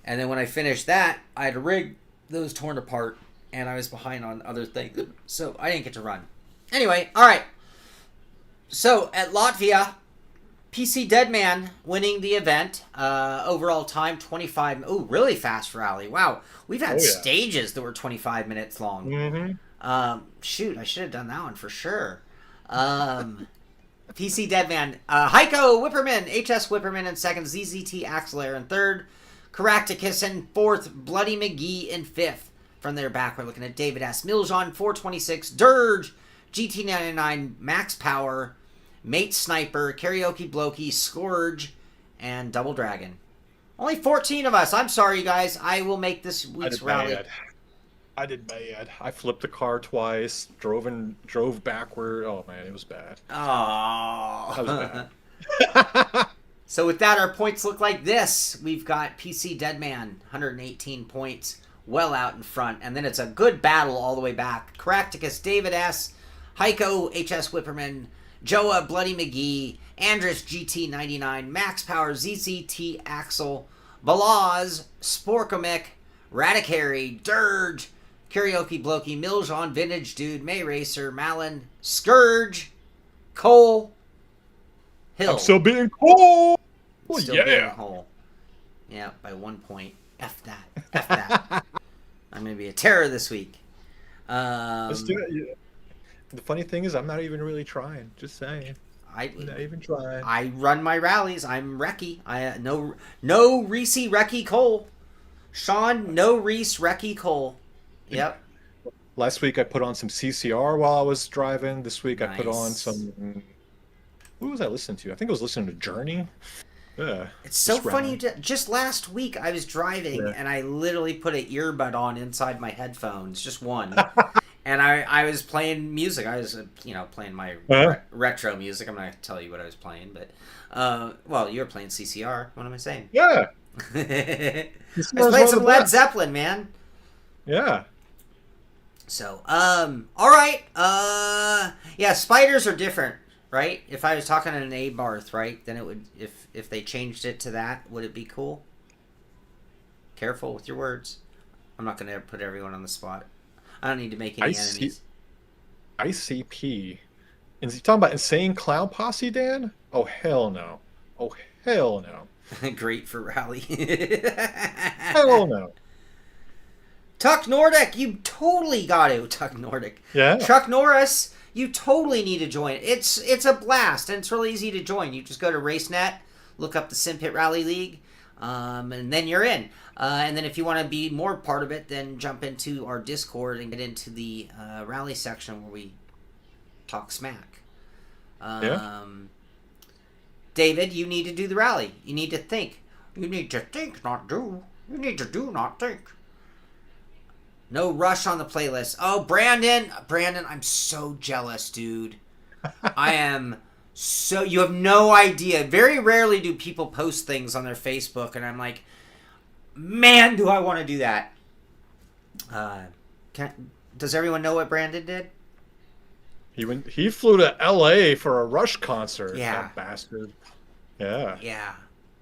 [SPEAKER 3] And then when I finished that, I had a rig that was torn apart, and I was behind on other things, so I didn't get to run. Anyway, all right. So at Latvia, PC Deadman winning the event. Overall time 25. Oh, really fast rally. Wow, we've had stages that were 25 minutes long.
[SPEAKER 4] Mm-hmm.
[SPEAKER 3] Shoot, I should have done that one for sure. PC Deadman, Heiko Whipperman, HS Whipperman in second, ZZT Axelair in third, Caractacus in fourth, Bloody McGee in fifth. From there back, we're looking at David S. Miljon, 426, Dirge, GT99, Max Power, Mate Sniper, Karaoke Blokey, Scourge, and Double Dragon. Only 14 of us. I'm sorry, you guys. I will make this week's rally.
[SPEAKER 4] I did bad. I flipped the car twice, drove backward. Oh man, it was bad.
[SPEAKER 3] Oh,
[SPEAKER 4] that was bad.
[SPEAKER 3] So with that, our points look like this. We've got PC Deadman, 118 points, well out in front. And then it's a good battle all the way back. Caractacus, David S., Heiko, HS Whipperman, Joa, Bloody McGee, Andrus, GT99, Max Power, ZZT Axel, Balaz, Sporkomic, Radicary, Dirge, Karaoke Blokey, Miljon, Vintage Dude, May Racer, Malin, Scourge, Cole, Hill.
[SPEAKER 4] I'm still being cool.
[SPEAKER 3] Still being Cole. Yeah, by 1 point. F that. F that. I'm going to be a terror this week.
[SPEAKER 4] Let's do it. Yeah. The funny thing is, I'm not even really trying. Just saying. I'm not even trying.
[SPEAKER 3] I run my rallies. I'm Recky. No Reese Recky Cole. Shaun, no Reese Recky Cole. Yep.
[SPEAKER 4] Last week I put on some CCR while I was driving. This week I put on some. Who was I listening to? I think I was listening to Journey. Yeah.
[SPEAKER 3] It's so funny. Just last week I was driving and I literally put an earbud on inside my headphones, just one. And I was playing music. I was, playing my retro music. I'm not going to tell you what I was playing, but, well, you were playing CCR. What am I saying?
[SPEAKER 4] Yeah.
[SPEAKER 3] I was playing some Led Zeppelin, man.
[SPEAKER 4] Yeah.
[SPEAKER 3] So, all right. Yeah, spiders are different, right? If I was talking in an A-Barth, right, then it would, if they changed it to that, would it be cool? Careful with your words. I'm not going to put everyone on the spot. I don't need to make any enemies.
[SPEAKER 4] ICP. Is he talking about Insane Clown Posse, Dan? Oh, hell no. Oh, hell no.
[SPEAKER 3] Great for Rally.
[SPEAKER 4] Hell no.
[SPEAKER 3] Tuck Nordic, you totally got to. Tuck Nordic.
[SPEAKER 4] Yeah.
[SPEAKER 3] Chuck Norris, you totally need to join. It's a blast, and it's really easy to join. You just go to RaceNet, look up the Simpit Rally League, and then you're in. And then if you want to be more part of it, then jump into our Discord and get into the rally section where we talk smack. David, you need to do the rally. You need to think. You need to think, not do. You need to do, not think. No rush on the playlist. Oh, Brandon, I'm so jealous, dude. I am so... You have no idea. Very rarely do people post things on their Facebook, and I'm like, man, do I want to do that. Does everyone know what Brandon did?
[SPEAKER 4] He flew to LA for a Rush concert.
[SPEAKER 3] Yeah.
[SPEAKER 4] That bastard. Yeah.
[SPEAKER 3] Yeah.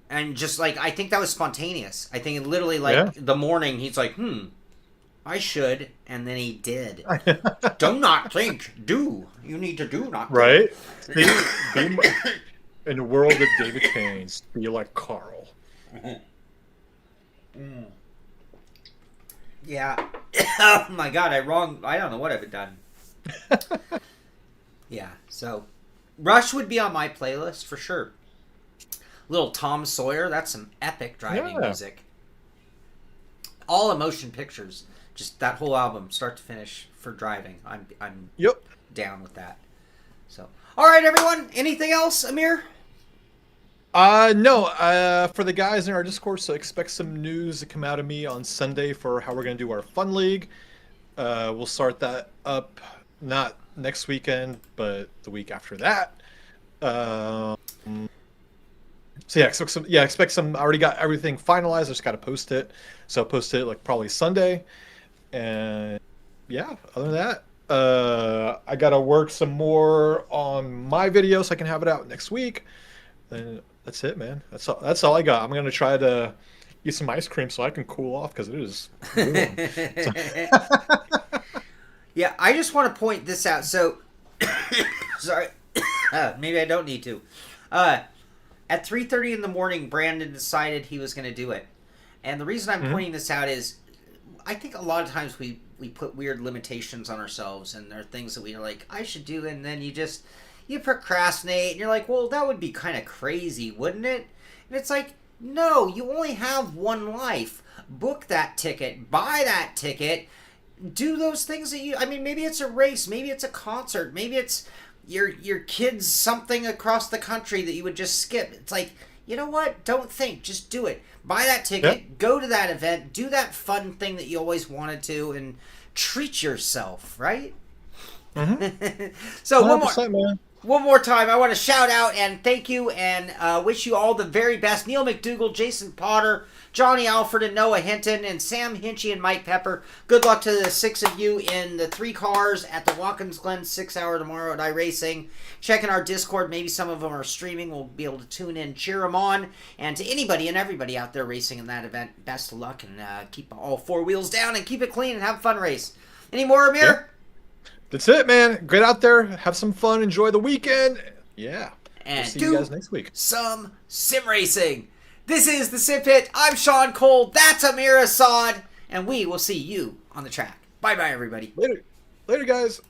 [SPEAKER 3] And just like, I think that was spontaneous. I think literally like the morning he's like, I should, and then he did. Do not think, do. You need to do not think.
[SPEAKER 4] Right? In the world of David Kane's, be like Carl.
[SPEAKER 3] Yeah. Oh my god, I don't know what I've done. Yeah, so Rush would be on my playlist for sure. Little Tom Sawyer, that's some epic driving music. All emotion pictures. Just that whole album, start to finish, for driving. I'm down with that. So, all right, everyone. Anything else, Amir?
[SPEAKER 4] No. For the guys in our Discord, so expect some news to come out of me on Sunday for how we're going to do our fun league. We'll start that up not next weekend, but the week after that. So expect some. I already got everything finalized. I just got to post it. So I'll post it like probably Sunday. And yeah, other than that, I gotta work some more on my video so I can have it out next week. And that's it, man. That's all I got. I'm gonna try to eat some ice cream so I can cool off because it is warm.
[SPEAKER 3] Yeah, I just want to point this out. So, sorry, maybe I don't need to. At 3:30 in the morning, Brandon decided he was going to do it. And the reason I'm pointing this out is I think a lot of times we put weird limitations on ourselves, and there are things that we are like, I should do, and then you procrastinate, and you're like, well, that would be kind of crazy, wouldn't it? And it's like, no, you only have one life. Book that ticket, buy that ticket, do those things that maybe it's a race, maybe it's a concert, maybe it's your kids something across the country that you would just skip. It's like, you know what? Don't think. Just do it. Buy that ticket. Go to that event. Do that fun thing that you always wanted to, and treat yourself, right? Mm-hmm. So one more time, I want to shout out and thank you and wish you all the very best. Neil McDougall, Jason Potter, Johnny Alford, and Noah Hinton, and Sam Hinchy and Mike Pepper. Good luck to the 6 of you in the 3 cars at the Watkins Glen 6 hour tomorrow at iRacing. Check in our Discord. Maybe some of them are streaming. We'll be able to tune in, cheer them on. And to anybody and everybody out there racing in that event, best of luck, and keep all 4 wheels down and keep it clean and have a fun race. Any more, Amir?
[SPEAKER 4] Yep. That's it, man. Get out there, have some fun, enjoy the weekend. Yeah.
[SPEAKER 3] And
[SPEAKER 4] we'll see you guys next week.
[SPEAKER 3] Some sim racing. This is the Simpit. I'm Shaun Cole. That's Amir Assad. And we will see you on the track. Bye-bye, everybody.
[SPEAKER 4] Later, guys.